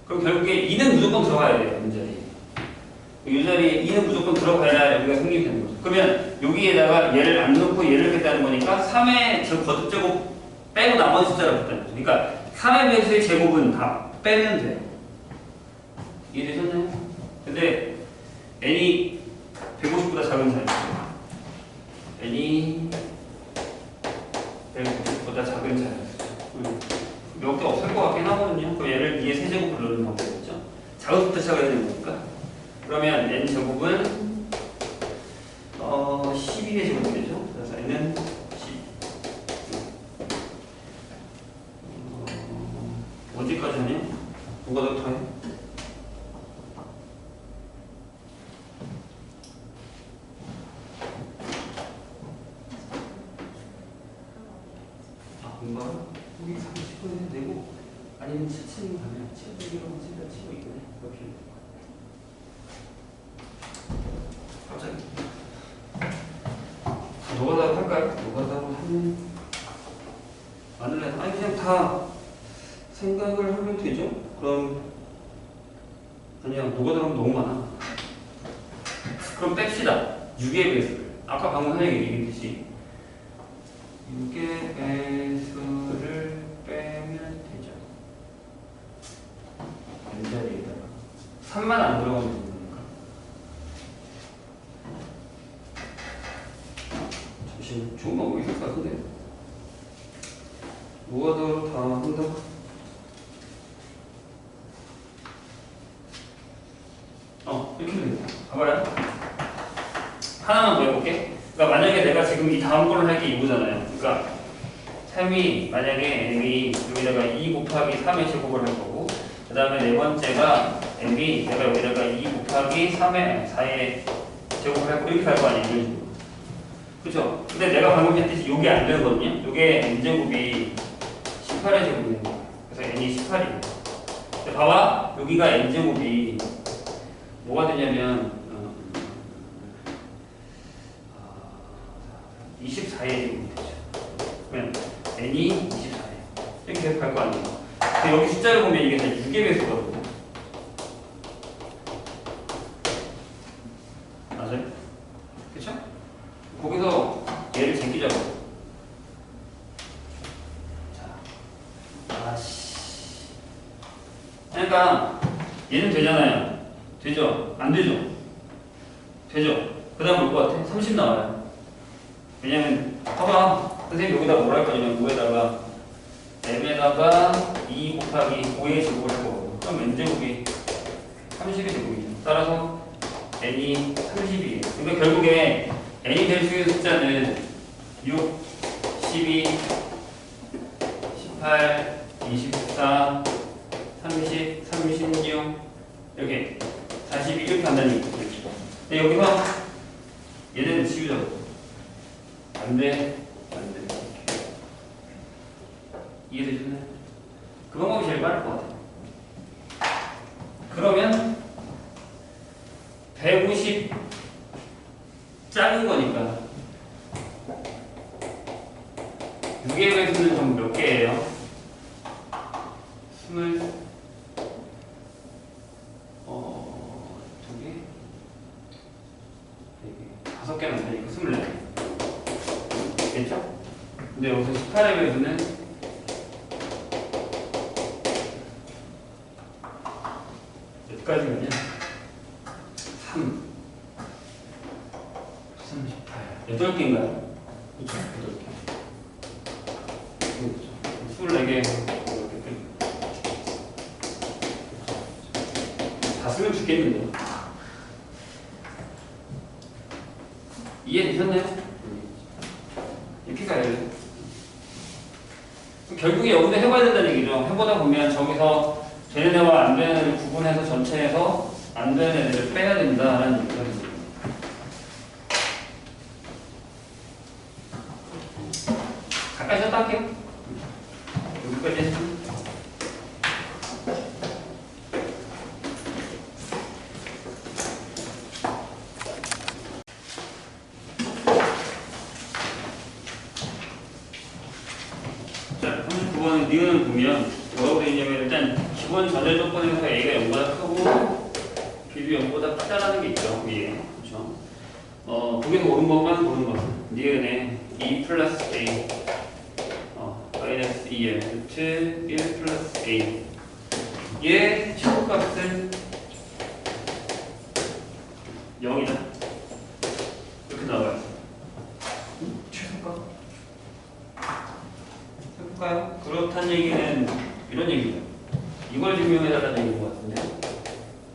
그럼 결국에 2는 무조건 들어가야 돼요. 이 자리에. 이 자리에 2는 무조건 들어가야 여기가 성립이 되는 거죠. 그러면 여기에다가 얘를 안 넣고 얘를 넣겠다는 거니까 3의 거듭제곱 빼고 나머지 숫자를 넣겠다는 거죠. 그러니까 3의 배수의 제곱은 다 빼면 돼요. 이해되셨나요? 근데 n이 150보다 작은 자리예요. n이 150보다 작은 자리예요. 몇 개 없을 것 같긴 하거든요. 그럼 얘를 2의 세제곱을 넣는 방법이죠. 작은부터 시작을 해야 되는 거니까. 그러면 n 제곱은 12의 제곱이 되죠. 그래서 n은 10. 어디까지 하냐? 누가 더 더해? 뭔가 여기 30분에 내고 아니면 7층 가면 700이라고 치고 있거든. 이렇게 갑자기 노가다로 할까요? 노가다로 하면 안 할래? 아니 그냥 다 생각을 하면 되죠? 그럼 아니야 노가다로 하면 너무 많아. 그럼 뺍시다. 6의 배수를 아까 방금 선생님이 얘기했듯이 6의 배수를 빼면 되죠. n자리에다가 3만 안 들어가면 되는 거니까. 잠시만 좋은 방법이 있을 것 같은데 노가다로 다 한다고? 이렇게 됩니다. 봐봐요. 하나만 더 해볼게. 그러니까 만약에 내가 지금 이 다음 걸로 할 게 이거잖아요. 그러니까 3이 만약에 m이 여기다가 2 곱하기 3의 제곱을 할 거고 그 다음에 네 번째가 m이 내가 여기다가 2 곱하기 3의 4의 제곱을 할 거고 이렇게 할 거 아니에요. 이런 식으로. 그쵸? 근데 내가 방금 했듯이 요게 안 되거든요. 요게 n제곱이 18의 제곱이 되는 거예요. 그래서 n이 18이에요. 근데 봐봐. 여기가 n제곱이 뭐가 되냐면 24의 제곱이 되죠. 그러면 n이 24예요. 이렇게 계속 갈 거 아니에요. 근데 여기 숫자를 보면 이게 다 6의 배수거든요. 맞아요? 그쵸? 거기서 얘를 제끼자고. 자, 아씨. 하니까 얘는 되잖아요. 되죠? 안 되죠? 되죠? 그 다음 올 것 같아? 30 나와요. 왜냐면 봐봐. 선생님 여기다 뭘 할 거냐면 5에다가 m에다가 2 곱하기 5의 제곱을 할 거고 그럼 n제곱이 30의 제곱이죠. 따라서 n이 30이에요. 그러니까 결국에 n이 될 수 있는 숫자는 6, 12, 18, 24, 30, 36 이렇게 42 이렇게 간다는 얘기죠. 근데 여기서 얘는 지우자. 안 돼. 안 돼. 이해되셨나요? 그 방법이 제일 빠를 것 같아요. 그러면 150 작은 거니까 6의 배수는 좀 몇 개예요? 2개? 5개는 안 되니까 24개. 됐죠? 근데 여기서 18의 배수는 몇 가지가냐? 3, 38. 8개인가요? 그렇죠. 8개. 24개. 다 쓰면 죽겠는데. 이해되셨나요? 이렇게 가야 돼요. 결국에 여기서 해봐야 된다는 얘기죠. 해보다 보면 저기서 되는 애와 안 되는 애를 구분해서 전체에서 안 되는 애들을 빼야 된다라는 얘기죠. 가까이 셨다 할게요. 여기까지 했습니다. 자, 39번은 니은을 보면 뭐라고 되어 있냐면 일단 기본 전제 조건에서 A가 0보다 크고 B도 0보다 크다라는 게 있죠. 위에. 그렇죠? 거기서 옳은 것만 고른 거. 니은에 2 플러스 A 마이너스 2의 루트 1 플러스 A 얘 최고값은 0이다. 이렇게 나와요. 최소값? 해볼까요? 그렇다는 얘기는 이런 얘기죠. 이걸 증명해달라는 얘기인 것 같은데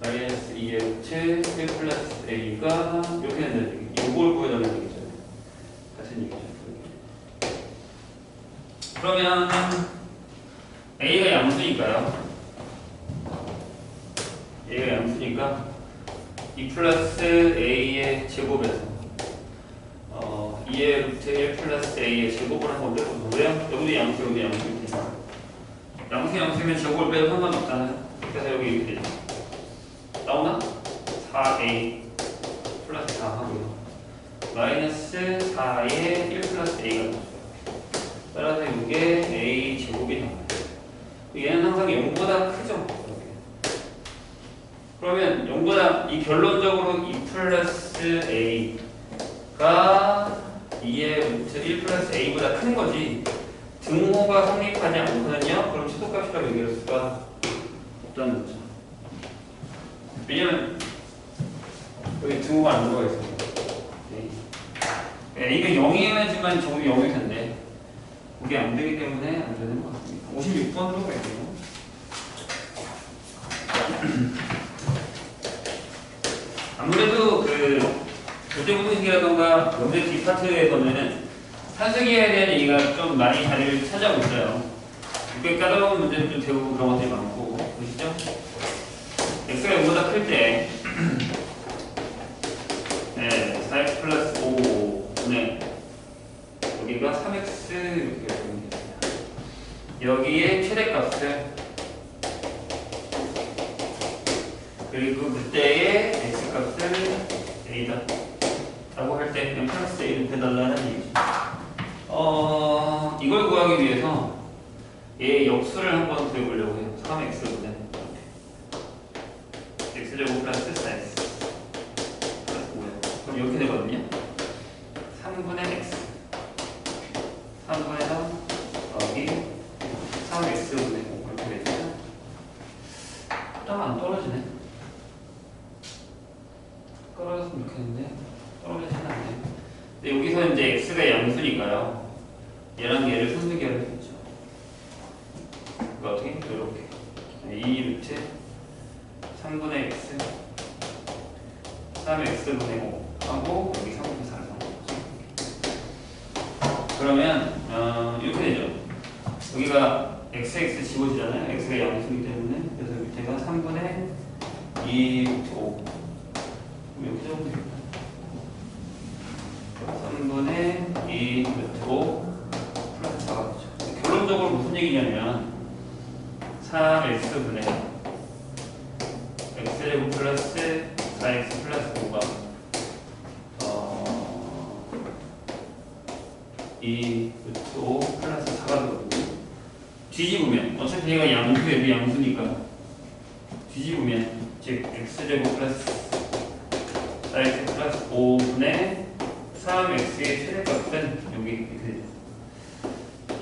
마이너스 2의 루트 1 플러스 A가 이렇게 된다는 얘기. 이걸 구해달라는 얘기죠. 같은 얘기죠. 그러면 A가 양수니까요. A가 양수니까 2 플러스 A의 제곱에서 2의 루트 1 플러스 A의 제곱을 한 건데 왜요? 여기도 양수, 여기도 양수 이렇게 되죠. 양수면 제곱을 빼도 상관없잖아요. 그래서 여기 이렇게 되죠. 나오나? 4A 플러스 4 하고요. 마이너스 4의 1 플러스 A가 나오죠. 따라서 이게 A 제곱이 나와요. 얘는 항상 0보다 크죠. 그러면 0보다 이 결론적으로 2 플러스 A가 2의 루트 1 플러스 A보다 큰 거지 등호가 성립하지 않거든요. 그럼 최소값이라고 얘기할 수가 없다는 거죠. 왜냐면 여기 등호가 안 들어가 있어요. A가 0이어야지만 저도 0일 텐데 그게 안 되기 때문에 안 되는 것 같습니다. 56번으로 갈게요. 아무래도 그 교재분식이라던가 문제 뒷파트에서는 산수기에 대한 얘기가 좀 많이 자리를 차지하고 있어요. 꽤 까다로운 문제들도 되고 그런 것들이 많고 보시죠? x가 0보다 클 때 4x 플러스 5분의 여기가 3x 이렇게 되면 됩니다. 여기에 최대값을 그리고 그때의 x값을 a다 라고 할 때 그냥 플러스 a를 빼달라는 얘기죠. 이걸 구하기 위해서 얘의 역수를 한번 구해보려고 해요. 3x분의 x제곱 플러스 4x 플러스 5예요. 그럼 이렇게 되거든요. 3분의 x 3분의 3 더하기 3x분의 5 이렇게 되죠. 떨어지네. 떨어졌으면 좋겠는데 떨어지지는 않네. 근데 여기서 이제 x가 양수니까요. 얘랑 얘를 선수기하를 했죠. 그거 어떻게? 이렇게 2 루트 3분의 x 3x분의 5 하고 여기 3분의 4를 넣는 그러면 이렇게 되죠. 여기가 xx 지워지잖아요. x가 양수이기 때문에. 그래서 밑에가 3분의 2 루트 5 이렇게 적으면 되겠다. 3분의 2 루트 5 플러스 4가 되죠. 결론적으로 무슨 얘기냐면 3x분의 x제곱 플러스 4x 플러스 5가 2 루트 5 플러스 4가 되거든요. 뒤집으면 어차피 얘가 양수 얘도 양수니까 뒤집으면 즉 x제곱 플러스 4x 플러스 5분의 3x의 최대값은 여기 이렇게 되죠.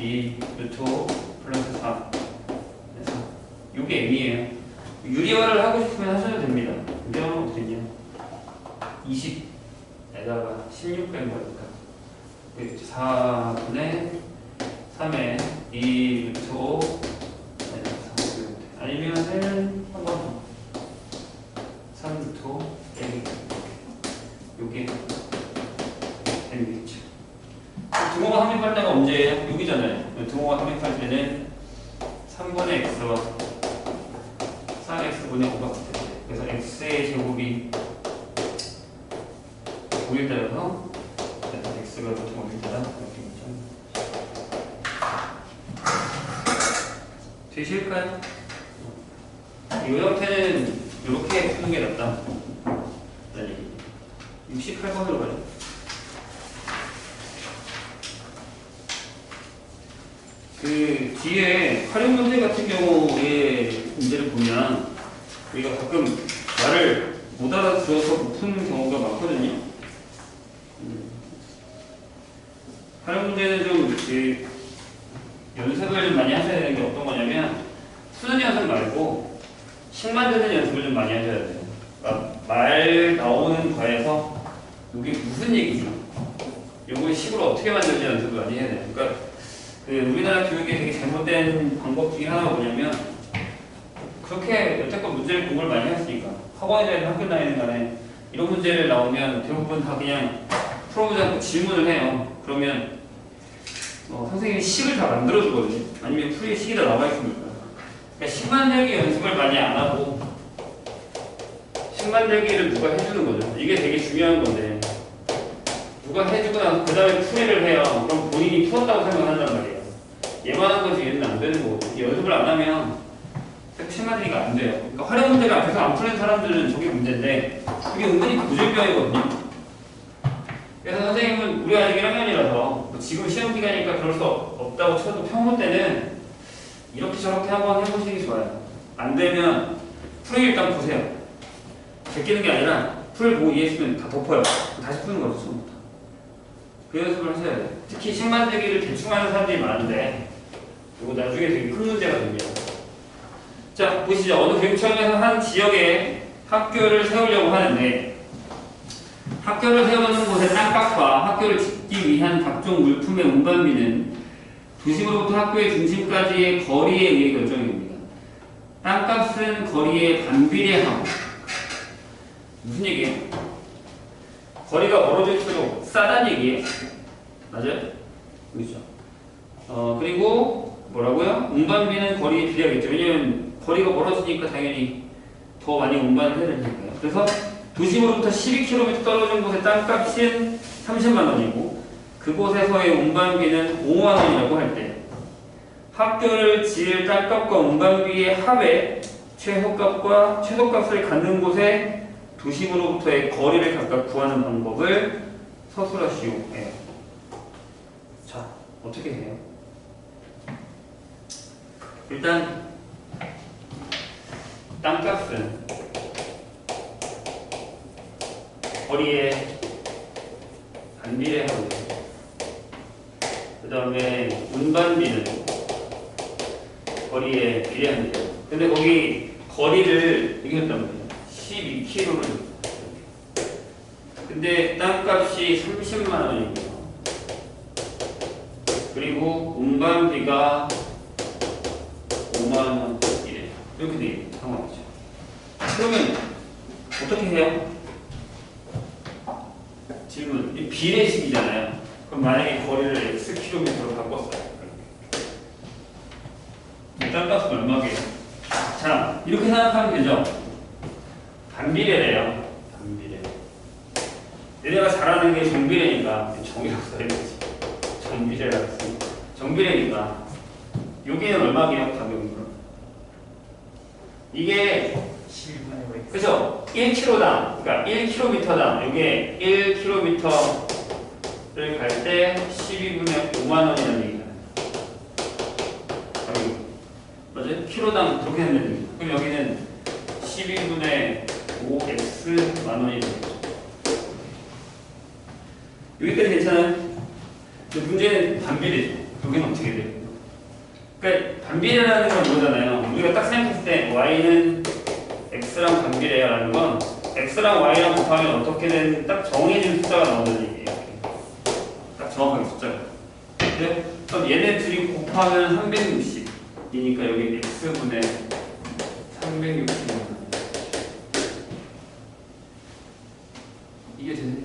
2 루트 5 플러스 4 그래서 이게 m이에요. 유리화를 하고 싶으면 하셔도 됩니다. 유리화는 어떻게 되냐 20에다가 16 뺀 거니까 4분의 3에 2 루트 5 아니면은 한 번 더 3 루트 5 빼기 요게 되겠죠. 등호가 합립할 때가 언제예요? 여기잖아요. 등호가 합립할 때는 3분의 x와 4x분의 5가 같을 때 그래서 x의 제곱이 5일 따라서 x가 보통 5일 따라 이렇게 있죠. 되실까요? 이 형태는 이렇게 푸는 게 낫다. 68번으로 가죠. 그 뒤에 활용 문제 같은 경우의 문제를 보면 우리가 가끔 말을 못 알아들어서 못 푸는 경우가 많거든요. 활용 문제는 좀 그 연습을 좀 많이 하셔야 되는 게 어떤 거냐면 푸는 연습 말고 식 만드는 연습을 좀 많이 하셔야 돼요. 그러니까 말 나오는 거에서 이게 무슨 얘기지? 이걸 식으로 어떻게 만들지 연습을 많이 해야 돼요. 그러니까 그 우리나라 교육에 되게 잘못된 방법 중에 하나가 뭐냐면 그렇게 여태껏 문제를 공부를 많이 했으니까 학원에 다니든 학교 다니는 간에 이런 문제를 나오면 대부분 다 그냥 풀어보지 않고 질문을 해요. 그러면 선생님이 식을 다 만들어주거든요. 아니면 풀이에 식이 다 나와 있습니까? 그러니까 식 만들기 연습을 많이 안 하고 식 만들기를 누가 해주는 거죠. 이게 되게 중요한 건데 누가 해주고 나서 그 다음에 풀이를 해요. 그럼 본인이 풀었다고 생각한단 말이에요. 얘만 한 거지 얘는 안 되는 거거든요. 연습을 안 하면 식 만들기가 안 돼요. 그러니까 활용 문제를 앞에서 안 푸는 사람들은 저게 문제인데 그게 은근히 고질병이거든요. 그래서 선생님은 우리 아직 1학년이라서 뭐 지금 시험 기간이니까 그럴 수 없다고 쳐도 평소 때는 이렇게 저렇게 한번 해보시기 좋아요. 안 되면 풀이 일단 보세요. 제끼는 게 아니라 풀 보고 이해했으면 다 덮어요. 다시 푸는 거죠, 처음부터. 그 연습을 하셔야 돼요. 특히 식 만들기를 대충 하는 사람들이 많은데 이거 나중에 되게 큰 문제가 됩니다. 자, 보시죠. 어느 교육청에서 한 지역에 학교를 세우려고 하는데 학교를 세우는 곳의 땅값과 학교를 짓기 위한 각종 물품의 운반비는 도심으로부터 학교의 중심까지의 거리에 의해 결정됩니다. 땅값은 거리에 반비례하고 무슨 얘기예요? 거리가 멀어질수록 싸다는 얘기예요. 맞아요? 그렇죠. 그리고 뭐라고요? 운반비는 거리에 비례하겠죠. 왜냐면 거리가 멀어지니까 당연히 더 많이 운반을 해야 되니까요. 그래서 도심으로부터 12km 떨어진 곳의 땅값은 30만 원이고 그곳에서의 운반비는 5만 원이라고 할 때 학교를 지을 땅값과 운반비의 합의 최소값과 최소값을 갖는 곳에 도심으로부터의 거리를 각각 구하는 방법을 서술하시오. 네. 자, 어떻게 해요? 일단 땅값은 거리에 반비례하고 그 다음에 운반비는 거리에 비례합니다. 근데 거기 거리를 이겼단 말이에요. 12km를. 근데 땅값이 30만 원이고요. 그리고 운반비가 5만 원이래요. 이렇게 돼 상황이죠. 그러면 어떻게 해요? 질문. 이 비례식이잖아요. 그럼 만약에 거리를 Xkm로 바꿨어요. 땅값은 얼마게요? 자, 이렇게 생각하면 되죠. 반비례래요. 반비례. 얘네가 잘하는 게 정비례니까 정이라고 써야지. 정비례라고 써. 정비례니까 여기는 얼마게요? 가격은 이게 7분의 5x. 그죠? 1km당, 그러니까 1km당 이게 1km를 갈 때 12분의 5만 원이라는 얘기잖아요. 맞아요? km당 그렇게 된다는 얘기죠. 그럼 여기는 12분의 5x 만 원이 되겠죠. 여기까지 괜찮아요? 근데 문제는 반비례죠. 여기는 어떻게 돼요? 그러니까 반비례라는 건 이거잖아요. 우리가 딱 생각했을 때 y는 x랑 반비례라는 건 x랑 y랑 곱하면 어떻게든 딱 정해진 숫자가 나온다는 얘기예요. 딱 정확하게 숫자가. 네? 그럼 얘네 둘이 곱하면 360이니까 여기 x분의 360. 이게 되네.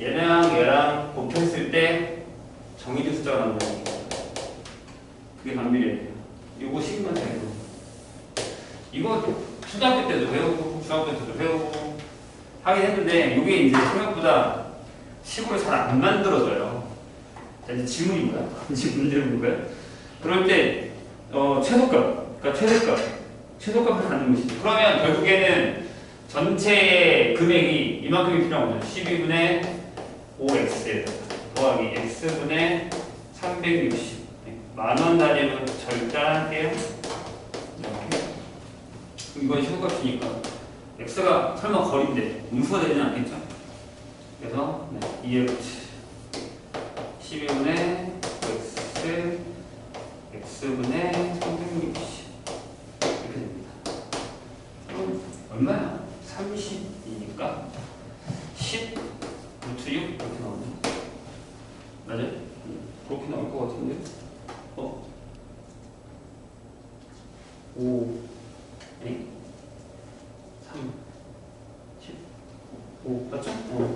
얘랑 얘랑 곱했을 때 정해진 숫자가 나온다는 얘기예요. 그게 반비례예요. 이거 식만 해요. 이거 초등학교 때도 배우고 중학교 때도 배우고 하긴 했는데 이게 이제 생각보다 식으로 잘 안 만들어져요. 자, 이제 질문이 뭐야? 이제 문제는 뭐야? 그럴 때 최소값, 그러니까 최소값을 갖는 것이죠. 그러면 결국에는 전체의 금액이 이만큼이 필요한 거죠. 12분의 5x 더하기 x분의 360. 만원 단위로 절단할게요. 이렇게. 이건 최소값이니까 x가 설마 거리인데 음수가 되지는 않겠죠? 그래서 2x 12분의 x x분의 360 이렇게 됩니다. 그럼 얼마야? 30이니까 10 루트 6 이렇게 나오네. 맞아요? 그렇게 나올 것 같은데 5 3 10 5 맞죠?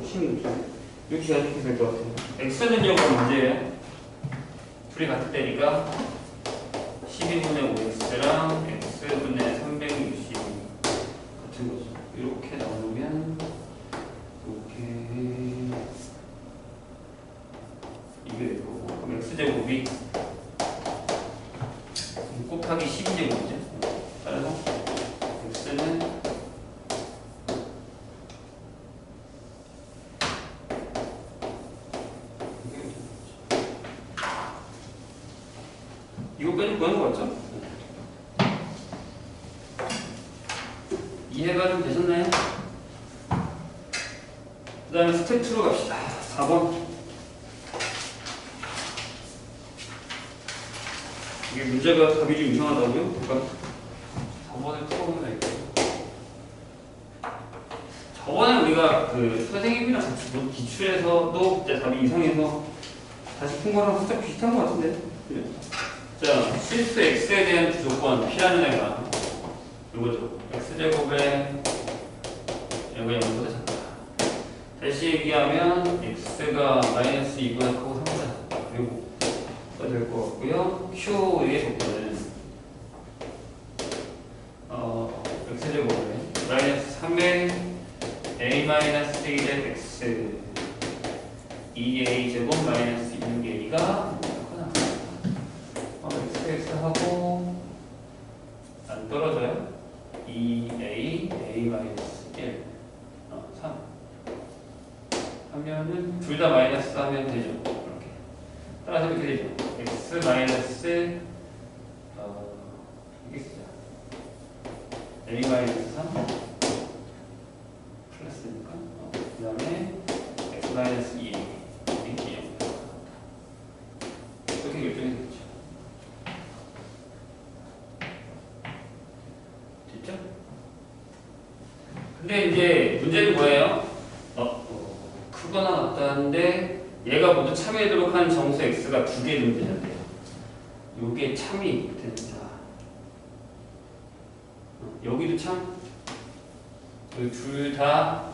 16 이렇게 될 것 같아요. x는요 그럼 문제예요. 둘이 같을 때니까 12분의 5x랑 x분의 360 같은 거죠. 이렇게 나오면 이렇게 이게 될 거고 그럼 x제곱이 곱하기 12제곱이죠. 따라서 x는 이거 빼줄 거는 거 같죠? 이해가 좀 되셨나요? 그 다음에 스텝 2로 갑시다. 4번. 이게 문제가 답이 좀 이상하다고요? 그러니까 4번을 풀어보면 알겠어요. 저번에 우리가 그 선생님이랑 같이 본 기출에서도 진짜 답이 이상해서 다시 푼 거랑 살짝 비슷한 것 같은데? 그래. 자, 실수 x에 대한 조건 P라는 애가 이거죠. x제곱에 얘가 0보다 작다. 다시 얘기하면 x가 마이너스 2보다 크고 3보다 작다. 그리고 될 것 같고요. Q의 조건은 x제곱에 마이너스 3의 a 마이너스 1의 x 2a 제곱 마이너스 6a가 x하고 안 떨어져요? 2a, a 마이너스 1, 3 하면은 둘 다 마이너스 하면 되죠. 이렇게 따라서 이렇게 되죠. x 마이너스 이게 쓰자. a 마이너스 3 플러스니까 그 다음에 x 마이너스 2 이렇게 결정이 되죠. 근데 이제 문제는 뭐예요? 크거나 같다는데 얘가 모두 참이되도록 하는 정수 x가 두 개 존재한대요. 요게 참이 된다. 여기도 참. 여기 둘 다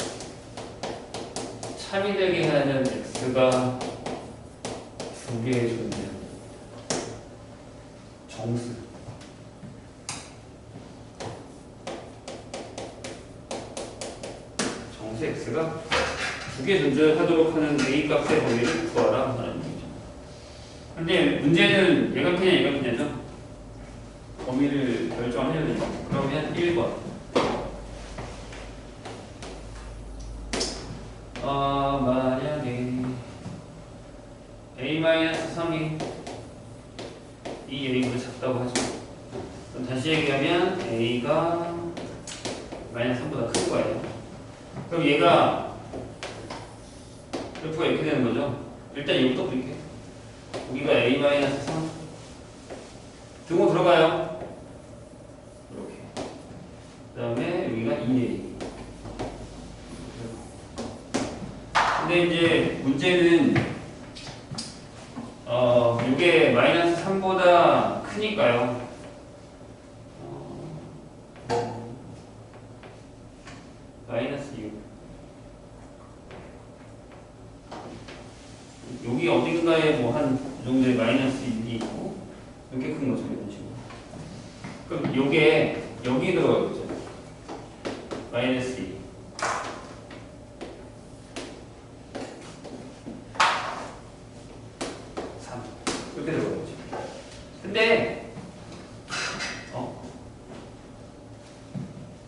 참이 되게 하는 x가 두 개 존재합니다. 정수. 정수 x가 두 개 존재하도록 하는 a 값의 범위를 구하라 하는 얘기죠. 근데 문제는 얘가 크냐 얘가 크냐죠. 범위를 결정하려면 그러면 1번. 만약에 a-3이 이 a보다 작다고 하죠. 그럼 다시 얘기하면 a가 -3보다 큰 거예요. 그럼 얘가 그래프가 이렇게 되는 거죠. 일단 이거부터 그릴게요. 여기가 a-3 등호 들어가요. 이렇게. 그 다음에 여기가 2a. 근데 이제 문제는 이게 -3보다 크니까요. -6. 여기 어딘가에 뭐 한 정도의 -1이 있고 이렇게 큰 거죠, 이런 식으로. 그럼 요게 여기 들어가겠죠. -2. 이렇게 들어가겠죠. 근데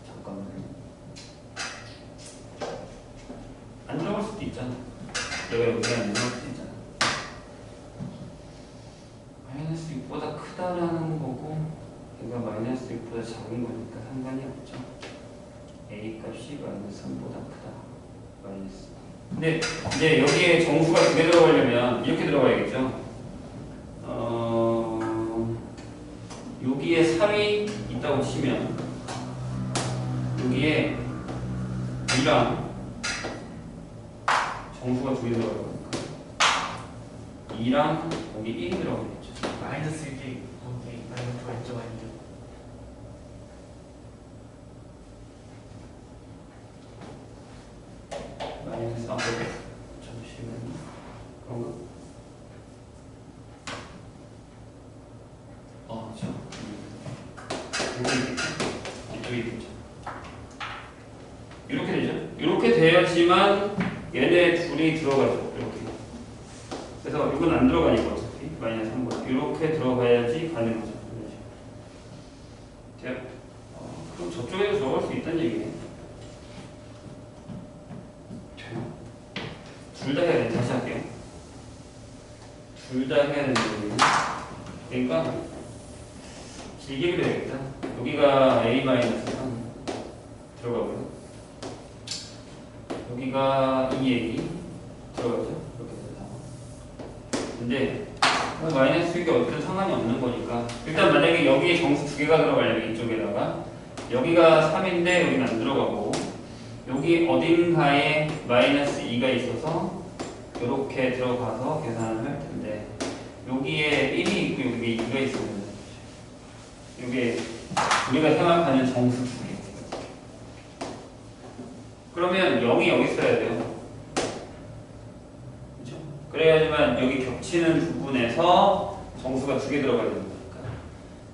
잠깐만. 안 들어갈 수도 있잖아. 내가 여기 안 들어갈 수도 있잖아. -6보다 크다라는 거고 얘가 -6보다 작은 거니까 상관이 없죠. a 값이 -3보다 크다. 마이너스. 근데 이제 여기에 정수가 두 개 들어가려면 이렇게 들어가야겠죠. 여기에 3이 있다고 치면 여기에 2랑 정수가 두 개 들어가니까 2랑 여기 1이 들어가겠죠. -1이 거기 -2가 있죠 아니죠? 그렇게. 잠시만요. 그런가? 이쪽이 있겠죠. 이렇게 되죠. 이렇게 돼야지만 얘네 둘이 들어가죠. 이렇게. 그래서 이건 안 들어가니까 어차피 -3보다 이렇게 들어가야지 가는 거죠. 그럼 저쪽에도 들어갈 수 있다는 얘기네. 둘 다 해야 돼. 다시 할게요. 둘 다 해야 되는 거예요. 그러니까 길게 그려야겠다. 여기가 a-3 들어가고요. 여기가 2a 들어가죠. 이렇게 돼서. 근데 -6이 어쨌든 상관이 없는 거니까 일단 만약에 여기에 정수 두 개가 들어가려면 이쪽에다가 여기가 3인데 여기는 안 들어가고 여기 어딘가에 -2가 있어서 이렇게 들어가서 계산을 할 텐데 여기에 1이 있고 여기에 2가 있으면 이게 우리가 생각하는 정수 두 개. 그러면 0이 여기 있어야 돼요. 그렇죠? 그래야지만 여기 겹치는 부분에서 정수가 두 개 들어가야 되는 거니까.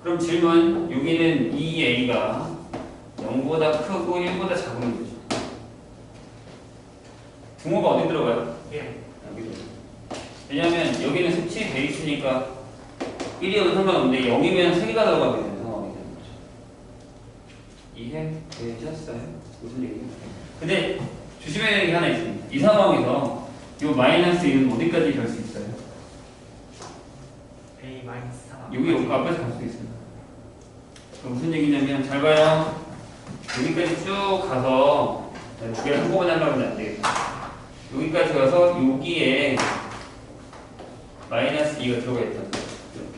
그럼 질문, 여기는 2a가 0보다 크고 1보다 작으면 되죠. 등호가 어디 들어가요? 예. 여기. 왜냐하면 여기는 색칠이 돼 있으니까 1이어도 상관없는데 0이면 3개가 들어가게 되는 상황이 되는 거죠. 이해되셨어요? 무슨 얘기예요? 근데 조심해야 되는 게 하나 있습니다. 이 상황에서 이 -1은 어디까지 갈 수 있어요? a-3 여기 앞에서 갈 수 있습니다. 그럼 무슨 얘기냐면 잘 봐요. 여기까지 쭉 가서 두 개를 한꺼번에 하려고 하면 안 되겠다. 여기까지 가서 여기에 -2가 들어가 있다는 거예요. 이렇게.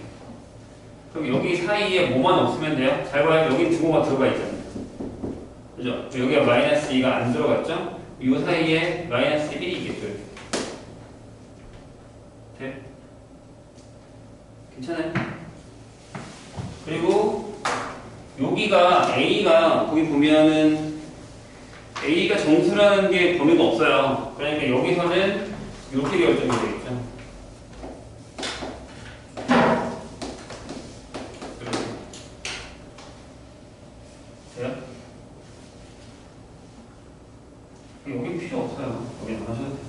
그럼 여기 사이에 뭐만 없으면 돼요? 잘 봐요. 여기 등호가 들어가 있잖아요. 그죠? 여기가 마이너스 2가 안 들어갔죠? 이 사이에 마이너스 1이 있겠죠? 이렇게. 돼? 괜찮아요? 그리고 여기가 A가 거기 보면은 A가 정수라는 게 범위가 없어요. 그러니까 여기서는 이렇게 결정이 되겠죠. 돼요? 여기 필요 없어요. 여기 안 하셔도 돼요.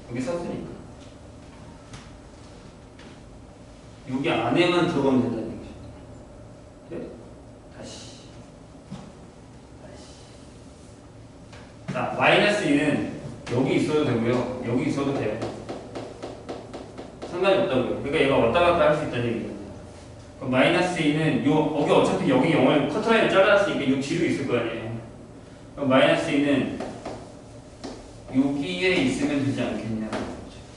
여기 썼으니까. 여기 안에만 들어가면 된다는 얘기죠. 네? 다시. 자, 마이너스 2는 여기 있어도 되고요. 여기 있어도 돼요. 상관이 없다고요. 그러니까 얘가 왔다 갔다 할 수 있다는 얘기죠. 그럼 마이너스 2는 여기 어차피 여기 0을 커트라인을 잘라놨으니까 이 뒤로 있을 거 아니에요. 그럼 마이너스 2는 여기에 있으면 되지 않겠냐.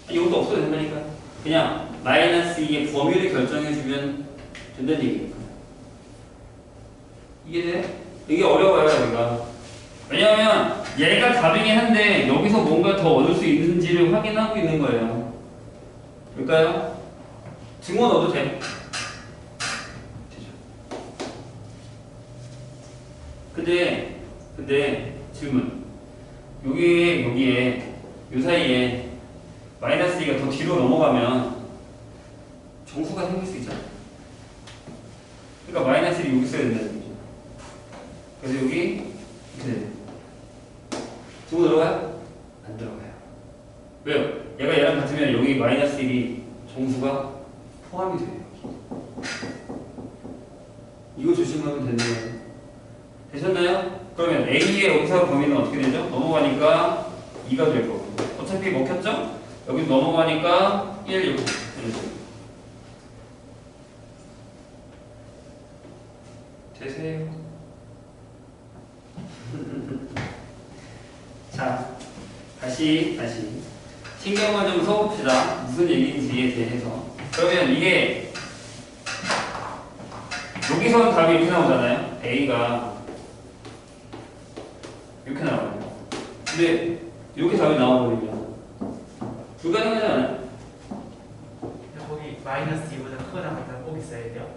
이것도 없어도 된다니까. 그냥 마이너스 2의 범위를 결정해주면 된다는 얘기니까. 이게 돼? 이게 어려워요, 여기가. 왜냐하면 얘가 답이긴 한데 여기서 뭔가 더 얻을 수 있는지를 확인하고 있는 거예요. 그럴까요? 증거 넣어도 돼. 근데 질문. 여기에 요 사이에 마이너스 2가 더 뒤로 넘어가면 정수가 생길 수 있잖아. 그러니까 마이너스 1이 여기 있어야 된다는 얘기죠. 그래서 여기 이렇게 돼요. 두고 들어가요? 안 들어가요. 왜요? 얘가 얘랑 같으면 여기 마이너스 1이 정수가 포함이 돼요. 이거 조심하면 되는 거예요. 되셨나요? 그러면 A의 여기서 범위는 어떻게 되죠? 넘어가니까 2가 될 거고. 어차피 먹혔죠? 여기 넘어가니까 1 이렇게 되는 거예요. 되세요? 자, 다시 신경을 좀 써봅시다. 무슨 얘기인지에 대해서. 그러면 이게 여기서는 답이 이렇게 나오잖아요. A가 이렇게 나와요. 근데 이렇게 답이 나와버리면 불가능하지 않아요? 거기 마이너스 2보다 크거나 같다면 꼭 있어야 돼요.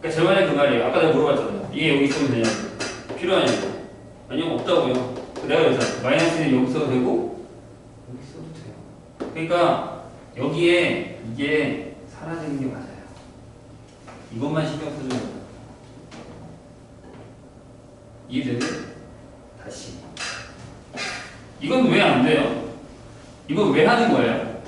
그러니까 제 말이 그 말이에요. 아까 내가 물어봤잖아요. 이게 여기 있으면 되냐고. 필요하냐고. 아니요, 없다고요. 내가 그랬잖아요. 마이너스는 여기 써도 되고 여기 써도 돼요. 그러니까 여기에 이게 사라지는 게 맞아요. 이것만 신경 써주면 돼요. 이해되세요? 다시. 이건 왜 안 돼요? 이건 왜 하는 거예요?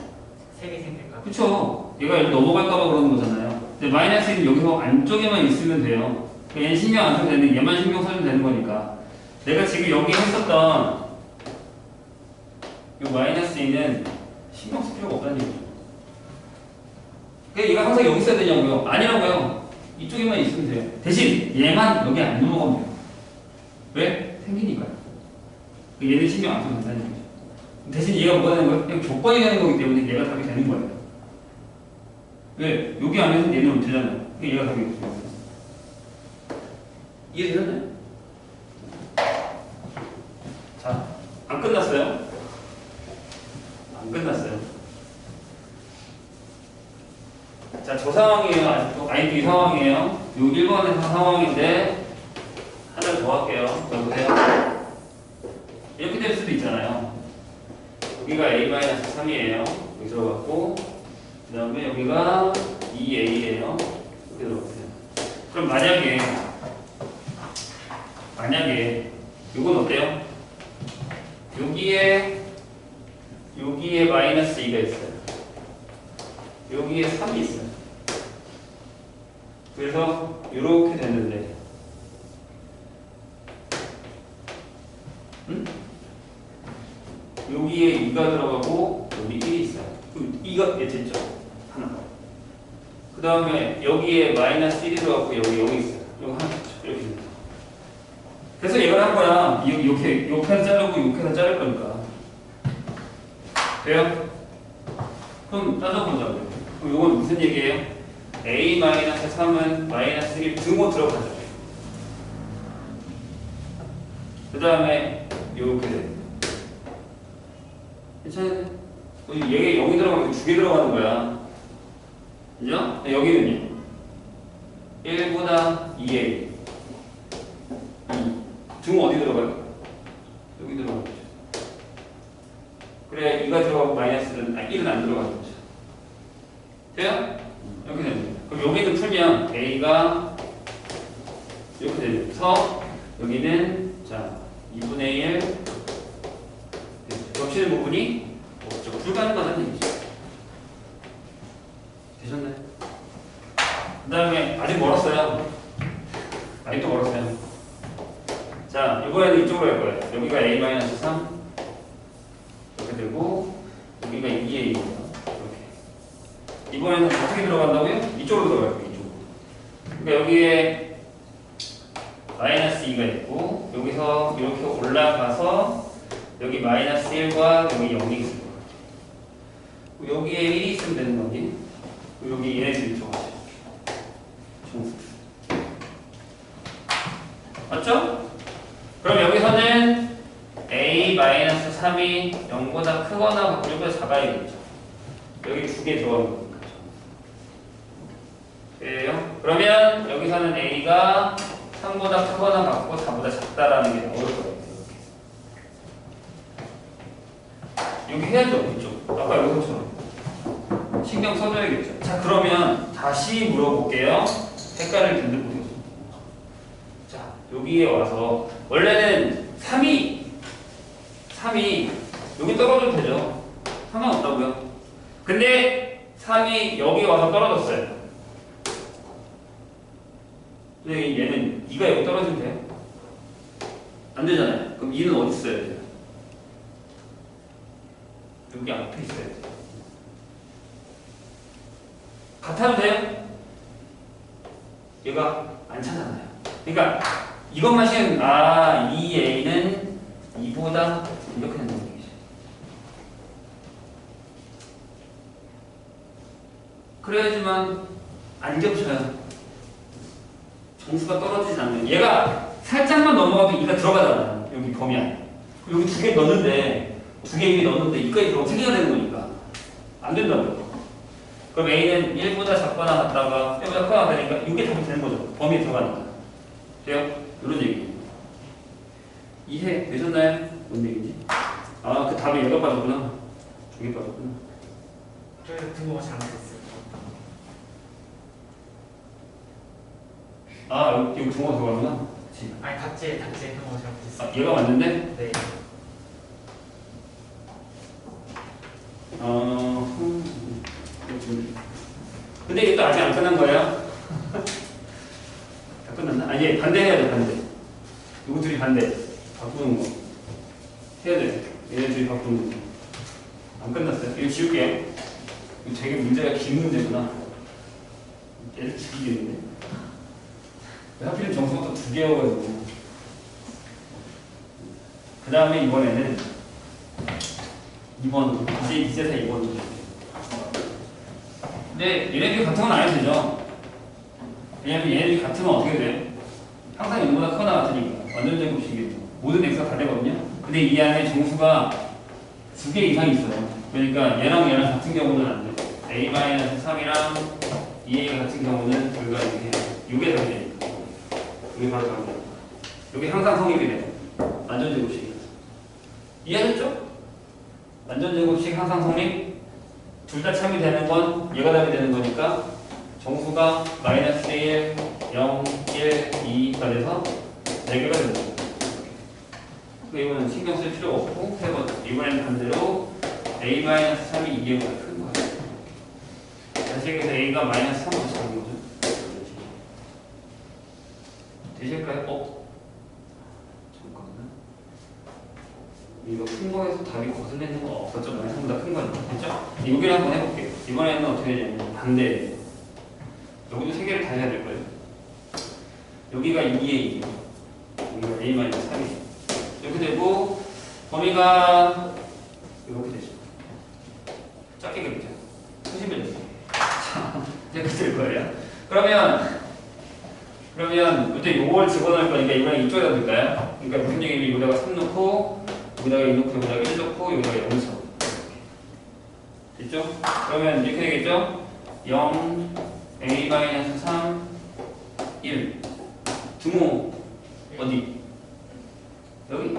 색이 생길까? 그쵸? 얘가 여기 넘어갈까봐 그러는 거잖아요. 근데 마이너스 1은 여기서 안쪽에만 있으면 돼요. 얘는 신경 안 써도 되는, 얘만 신경 써주면 되는 거니까. 내가 지금 여기 했었던 이 마이너스 2는 신경 쓸 필요가 없다는 얘기죠. 그러니까 얘가 항상 여기 있어야 되냐고요? 아니라고요. 이쪽에만 있으면 돼요. 대신 얘만 여기 안 넘어가면 돼요. 왜? 생기니까요. 얘는 신경 안 써도 된다는 얘기죠. 대신 얘가 뭐가 되는 거예요? 그냥 조건이 되는 거기 때문에 얘가 답이 되는 거예요. 왜? 여기 안에서 얘는 못 되잖아요. 얘가 답이 없어요. 이해되셨나요? 자, 안 끝났어요? 안 끝났어요. 자, 저 상황이에요. 아직도. 아직도 이 상황이에요. 요 1번에서 상황인데 하나 더 할게요. 보세요. 이렇게 될 수도 있잖아요. 여기가 A-3이에요. 여기 들어갔고 그 다음에 여기가 2A예요. 이렇게 들어갔어요. 그럼 만약에 이건 어때요? 여기에 마이너스 2가 있어요. 여기에 3이 있어요. 그래서 이렇게 됐는데 여기에 2가 들어가고 여기 1이 있어요. 2가 됐죠? 하나. 그 다음에 여기에 마이너스 1이 들어가고 여기 있어요. 여기 하나 있죠? 이렇게 됩니다. 그래서 이걸 한 거야. 이렇게 하나 자르고 이렇게 하나 자를 거니까. 돼요? 그럼 따져보자고요. 그럼 이건 무슨 얘기예요? A-3은 마이너스 1 등호 들어가죠. 그 다음에 이렇게 돼. 괜찮아요? 얘가 0이 들어가면 2개 들어가는 거야. 그죠? 여기는요? 1보다 2a. 2등 어디 들어가요? 여기 들어가는 거죠. 그래, 2가 들어가고 마이너스는, 1은 안 들어가는 거죠. 돼요? 이렇게 됩니다. 그럼 여기는 풀면 a가 이렇게 돼서 여기는 자 2분의 1 겹치는 부분이 없죠. 불가능하다는 얘기죠. 되셨나요? 그 다음에 아직 멀었어요. 아직도 멀었어요. 자, 이번에는 이쪽으로 할 거예요. 여기가 a-3 이렇게 되고 여기가 2a입니다. 이렇게. 이번에는 어떻게 들어간다고요? 이쪽으로 들어갈 거예요. 이쪽으로. 그러니까 여기에 마이너스 2가 있고 여기서 이렇게 올라가서 여기 마이너스 1과 여기 0이 있을 거예요. 여기에 1이 있으면 되는 거지. 여기 얘네들이 들어가죠. 정수. 맞죠? 그럼 여기서는 a-3이 0보다 크거나 0보다 작아야겠죠. 여기 2개 들어가는 거니까. 그래요? 그러면 여기서는 a가 3보다 크거나 같고 4보다 작다라는 게 나올 거예요. 이렇게 해야죠. 이쪽. 아까 여기서처럼. 신경 써줘야겠죠. 자, 그러면 다시 물어볼게요. 색깔을 든든 보세요. 자, 여기에 와서 원래는 3이 여기 떨어져도 되죠. 상관없다고요. 근데 3이 여기 와서 떨어졌어요. 근데 얘는 2가 여기 떨어지면 돼요? 안 되잖아요. 그럼 2는 어디 있어야 돼요? 여기 앞에 있어야 돼요. 같아도 돼요? 얘가 안 차잖아요. 그러니까 이것만 신경 2a는 2보다 이렇게 된다는 얘기죠. 그래야지만 안 겹쳐요. 정수가 떨어지지 않는. 얘가 살짝만 넘어가도 2가 들어가잖아요. 여기 범위 안에. 여기 2개 넣는데 2개 위에 넣는데 2까지 들어가면 3개가 되는 거니까 안 된다고요. 그럼 A는 1보다 작거나 같다가 1보다 크거나 같다니까 이게 답이 되는 거죠. 범위에 들어가니까. 돼요? 이런 얘기. 이해 되셨나요? 뭔 얘기지? 아, 그 답이 얘가 빠졌구나. 저게 빠졌구나. 저희가 등호가 잘못됐어요. 아, 여기 중앙 들어가구나. 그치. 아니 답지에 등호가 잘못됐어요. 아, 얘가 맞는데? 네. 근데 이게 또 아직 안 끝난 거예요? 다 끝났나? 아니, 반대해야 돼, 반대. 누구 둘이 반대. 바꾸는 거. 해야 돼. 얘네 둘이 바꾸는 거. 안 끝났어요. 이거 지울게요. 이거 되게 문제가 긴 문제구나. 얘를 죽이겠는데? 하필 정수가 또 2개여가지고. 그 다음에 이번에는 2번, 이제 2세타 2번. 근데 얘네들이 같은 건 안 해도 되죠. 왜냐면 얘네들이 같으면 어떻게 돼? 항상 0보다 크거나 같으니까. 완전 제곱식이겠죠. 모든 x가 다 되거든요. 근데 이 안에 정수가 2개 이상이 있어요. 그러니까 얘랑 같은 경우는 안 돼. a-3이랑 2a 같은 경우는 우리가 이게 답이 되니까. 이게 바로 답이 되니까. 여기 항상 성립이 돼. 완전 제곱식이라서. 이해하셨죠? 완전 제곱식 항상 성립. 둘 다 참이 되는 건 얘가 답이 되는 거니까 정수가 마이너스 1, 0, 1, 2가 돼서 4개가 되는 거예요. 이거는 신경 쓸 필요 없고 세 번. 이번에는 반대로 a-3이 2개보다 큰 거예요. 다시 얘기해서 a가 마이너스 3보다 작은 거죠. 되실까요? 잠깐만. 이거 큰 거에서 답이 거슬리는 거 없었죠? 마이너스 3보다 큰 거니까. 됐죠? 여기를 한번 해볼게요. 이번에는 어떻게 되냐면 반대. 여기도 3개를 다 해야 될 거예요. 여기가 2a, 여기가 a-3이. 이렇게 되고 범위가 이렇게 되죠. 작게 그리죠. 소심해졌어요. 이제 그릴 거예요. 그러면 이때 요걸 집어넣을 거니까 이번엔 이쪽에다 넣을까요? 그러니까 무슨 얘기냐면 여기다가 3 넣고 여기다가 2 넣고 여기다가 1 넣고 여기다가 0 넣고 됐죠? 그러면 이렇게 되겠죠? 0 a-3 1 등호 어디? 여기?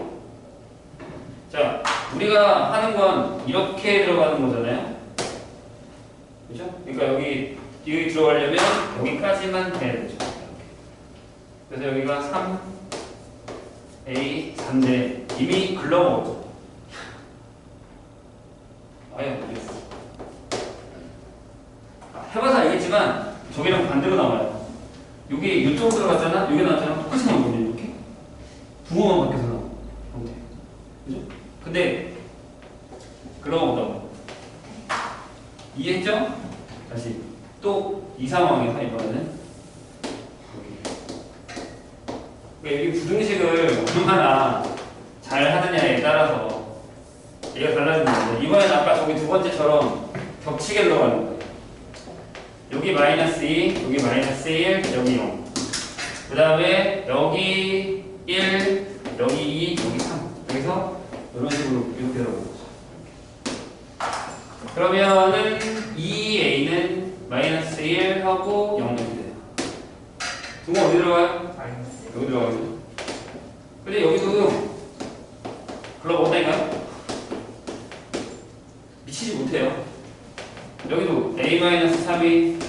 자, 우리가 하는 건 이렇게 들어가는 거잖아요. 그죠? 그러니까 여기 들어가려면 여기까지만 돼야 되죠. 이렇게. 그래서 여기가 3A 3대 이미 글러먹었죠. 아예 모르겠어. 해봐서 알겠지만 저기랑 반대로 나와요. 여기 이쪽으로 들어갔잖아. 여기 나왔잖아. 똑같이 나오거든요. 이렇게 부호만 바뀌어서 나와. 형태. 그죠? 근데 글러먹었다고. 이해했죠? 다시 또 이 상황에서 이번에는 여기 부등식을 얼마나 잘 하느냐에 따라서 얘가 달라지는데 이번에는 아까 저기 두 번째처럼 겹치게 들어가는 거예요. 여기 마이너스 2, 여기 마이너스 1, 여기 0. 그 다음에 여기 1, 여기 2, 여기 3. 여기서 이런 식으로 이렇게 들어가는 거죠. 그러면은 2a는 마이너스 1하고 0 이렇게 돼요. 등호 어디 들어가요? 마이너스. 여기 들어가죠. 근데 여기도 글러먹었다니까요? 미치지 못해요. 여기도 a-3이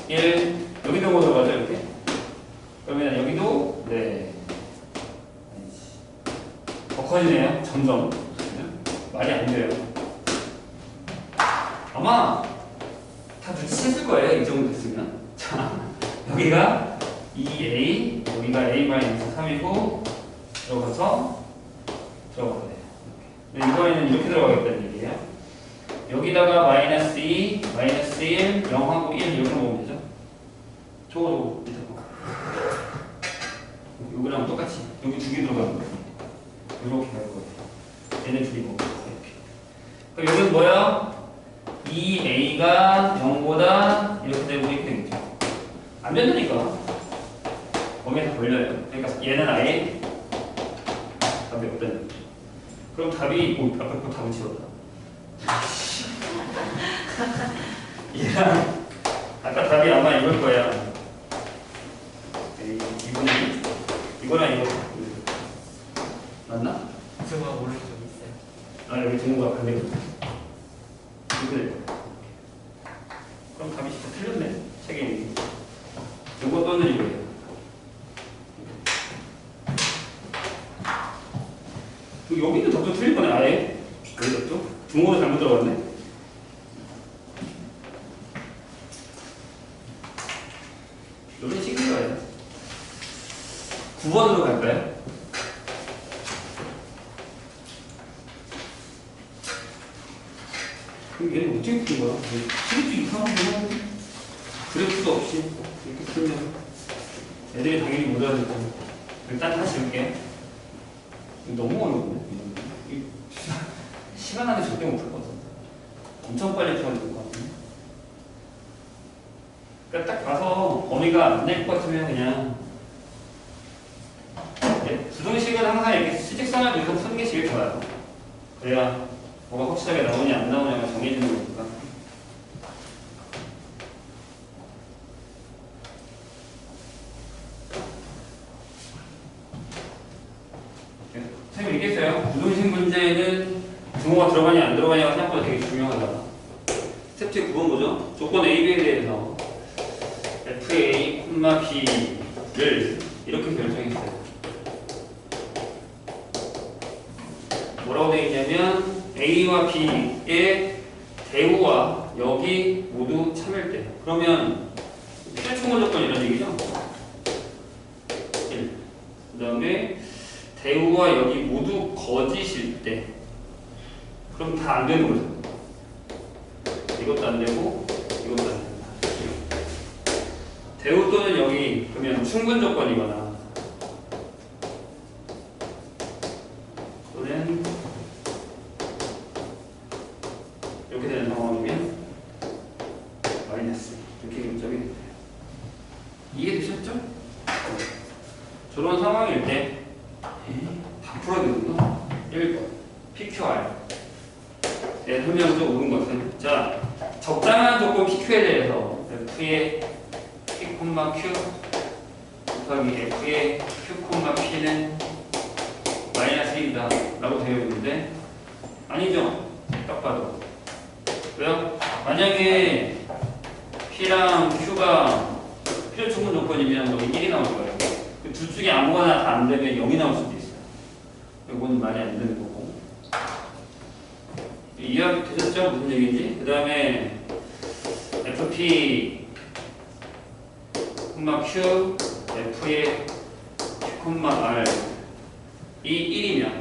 1 여기 등호 들어가죠 이렇게? 그러면 여기도 네 더 커지네요. 점점 말이 안 돼요. 아마 다 눈치챘을 거예요. 이 정도 됐으면. 자, 여기가 2a, 여기가 a-3이고 들어가서 들어가야 돼요. 근데 이번에는 이렇게 들어가겠다는 얘기예요. 여기다가 마이너스 2, 마이너스 1, 0하고 1 이렇게 먹으면 되죠? 저거 밑에 거. 여기랑 똑같이 여기 두 개 들어가는 거예요. 이렇게 갈 거예요. 얘네 둘이 먹고 이렇게. 그럼 여기는 뭐야? 2a가 0보다 이렇게 되고 이렇게 되겠죠. 안 된다니까. 거기에 다 걸려요. 그러니까 얘는 아예 답이 없다는 거죠. 그럼 답이 아까 그 답을 지웠다. 얘랑 아까 답이 아마 이걸 거야. 이거는 이거랑 이거 맞나? 등호가 오른쪽에 있어요. 아 여기 등호가 반대로 이렇게 될 거야. 그럼 답이 진짜 틀렸네. 책이 이거 또는 이거예요. 여기도 답도 틀릴 거네 아예. 여기 답도 등호가 잘못 들어갔네. 이런 식인 거예요. 9번으로 갈까요? 그럼 얘는 어떻게 푼 거야? 시리즈 이상한 거는 그래프도 없이 이렇게 풀면 애들이 당연히 못 알아듣고 일단 다시 볼게요. 너무 어려운데? 시간 안에 절대 못 풀 것 같아. 엄청 빨리 풀어야 될 것 같은데. 그러니까 딱 봐서 범위가 안 될 것 같으면 그냥 부등식은 항상 이렇게 수직선을 그려서 푸는 게 제일 좋아요. 그래야 뭐가 확실하게 나오냐 안 나오냐가 정해지는 거니까. 선생님 얘기했어요. 부등식 문제는 등호가 들어가냐 안 들어가냐가 생각보다 되게 중요하다. 스텝 9번 뭐죠? 조건 A, B에 대해서 FA, B를 이렇게 결정했어요. 뭐라고 되어 있냐면 A와 B의 대우와 역이 모두 참일 때 그러면 최충원 조건 이런 얘기죠. 1. 그 다음에 대우와 역이 모두 거짓일 때 그럼 다 안 되는 거죠. 이것도 안 되고 이것도 안 된다. 대우 또는 역이 그러면 충분 조건이거나 또는 이렇게 되는 상황이면 마이너스 이렇게 결정이 됩니다. 이해되셨죠? 저런 상황일 때 풀어야 되는구나. 1번 PQR 네, 설명 좀 오는 것은 자 적당한 조건 PQ에 대해서 F의 P, Q 곱하기 F의 Q, P는 마이너스 1이다 라고 되어 있는데 아니죠. 딱 봐도 왜요? 만약에 P랑 Q가 필요 충분 조건이면 여기 1이 나올 거예요. 그 둘 중에 아무거나 다 안 되면 0이 나올 수도 있어요. 이거는 말이 안 되는 거고. 이해 되셨죠? 무슨 얘기인지? 그 다음에 FP, Q, F의 Q, R 이 1이면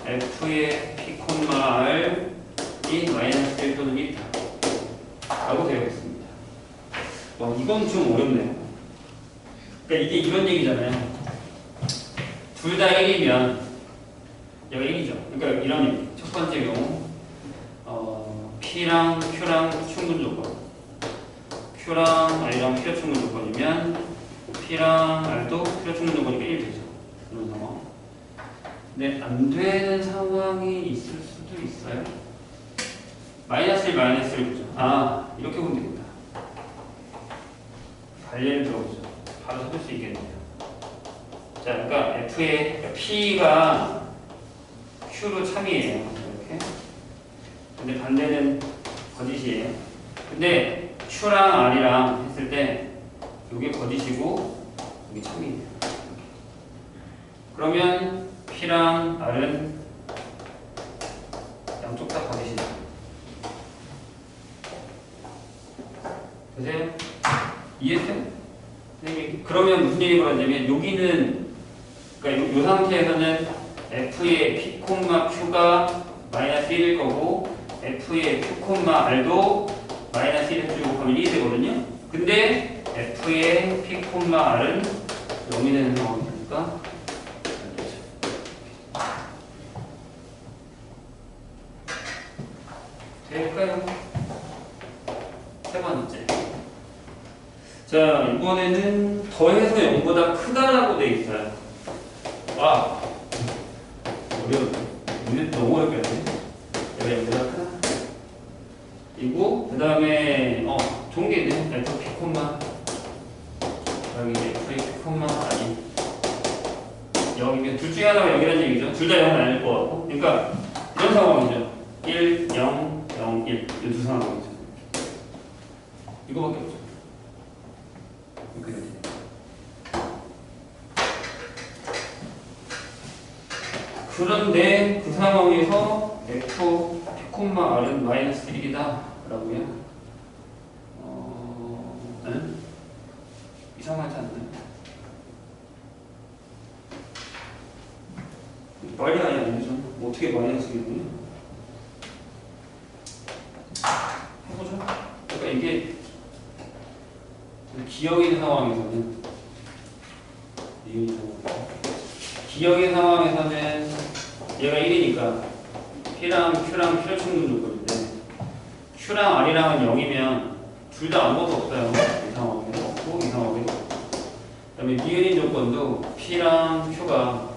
F의 P, R이 마이너스 1 또는 1이다 라고 되어 있습니다. 와, 이건 좀 어렵네요. 그러니까 이게 이런 얘기잖아요. 둘 다 1이면 얘가 1이죠. 그러니까 이런 얘기. 첫 번째 경우 P랑 Q랑 충분 조건 Q랑 R이랑 필요 충분 조건이면 P랑 R도 필요 충분 조건이니까 1 되죠. 이런 상황. 근데 안 되는 상황이 있을 수도 있어요. 마이너스 1, 마이너스 1 보죠. 아, 이렇게 보면 되겠다. 관례를 들어보죠. 바로 찾을 수 있겠네요. 자, 그러니까 F의 P가 Q로 참이에요. 이렇게. 근데 반대는 거짓이에요. 근데 Q랑 R이랑 했을 때 이게 거짓이고 이게 참이에요. 그러면 P랑 R은 양쪽 다 거짓이다. 되세요? 이해했어요? 그러면 무슨 일이 벌어지냐면 여기는 그러니까 이 상태에서는 F의 P, Q가 마이너스 1일 거고 F의 Q, R도 마이너스 1을 주고 하면 1이 되거든요. 근데 F의 P, R은 0이 되는 상황이니까 안 되죠. 될까요? 세 번째. 자, 이번에는 더해서 0보다 크다라고 돼 있어요. 와, 어려운데. 이게 너무 어렵겠네. 얘가 0보다 크다. 이고, 그 다음에, 좋은 게 있네. F, P, 여기 F, P, 아니. 0이면 둘 중에 하나가 0이라는 얘기죠. 둘 다 0은 아닐 것 같고. 그러니까, 이런 상황이죠. 1, 0, 0, 1. 이 두 상황이죠. 이거밖에 없죠. 그런데 그 상황에서 F, P, R은 마이너스 1이다 라고요? 이상하지 않나요? 말이 아니죠. 어떻게 마이너스 1이냐? 해보죠. 그러니까 이게 기억인 상황에서는 기억인 상황에서는 얘가 1이니까 P랑 Q랑 필요 충분 조건인데 Q랑 R이랑은 0이면 둘 다 아무것도 없어요. 이 상황에 없고 이 상황에 없고. 그 다음에 니은인 조건도 P랑 Q가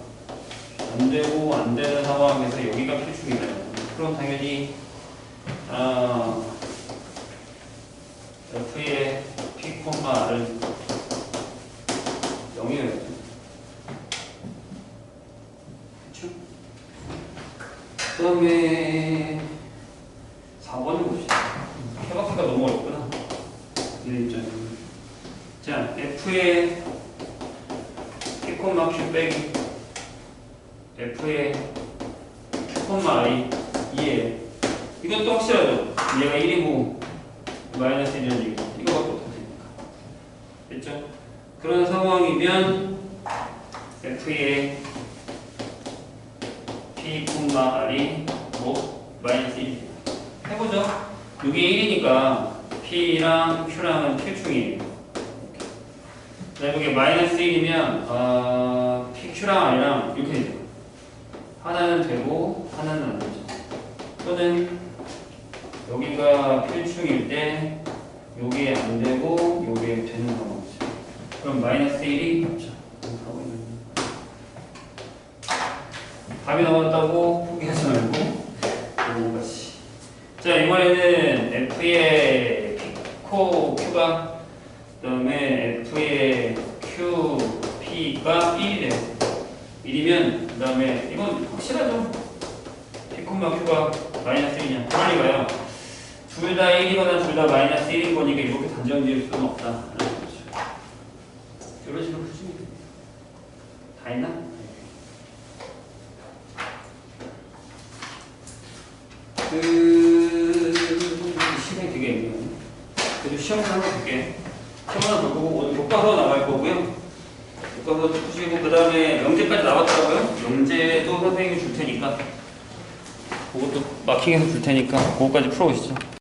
안 되고 안 되는 상황에서 여기가 필충이잖아요. 그럼 당연히 F의 P, R은 0이어야죠. 그쵸? 그 다음에 4번을 봅시다. 해박하기가 너무 어렵구나. 이런 입장에서. 자, F의 P, Q 빼기 F의 Q, R이 2예요. 이건 또 확실하죠? 얘가 1이고 마이너스 1이라는 얘기죠. 이거밖에 없으니까. 됐죠? 그런 상황이면 F의 P, R이 마이너스 1이에요. 해보죠. 이게 1이니까 P랑 Q랑은 필충이에요. 그 다음에 이게 마이너스 1이면 P, Q랑 R이랑 이렇게 되죠. 하나는 되고 하나는 안 되죠. 또는 여기가 필충일 때 요게 안 되고 요게 되는 상황이죠. 그럼 마이너스 1이 없죠. 답이 나왔다고 포기하지 말고 넘어가시. 자, 이번에는 F의 피코 Q가 그다음에 F의 Q P가 1이래요. 1이면 그다음에 이건 확실하죠. P, Q가 마이너스 1이냐? 빨리 가요. 둘 다 1이거나 둘 다 마이너스 1인 거니까 이렇게 단정 지을 수는 없다. 이런 식으로 푸시면 됩니다. 다 했나? 시간이 되게 애매해. 그래도 시험을 한번 볼게. 시험 하나 볼 거고 오늘 교과서 나갈 거고요. 교과서 푸시고 그 다음에 영재까지 나왔더라고요. 영재도 선생님이 줄 테니까 그것도 마킹해서 줄 테니까 그거까지 풀어보시죠.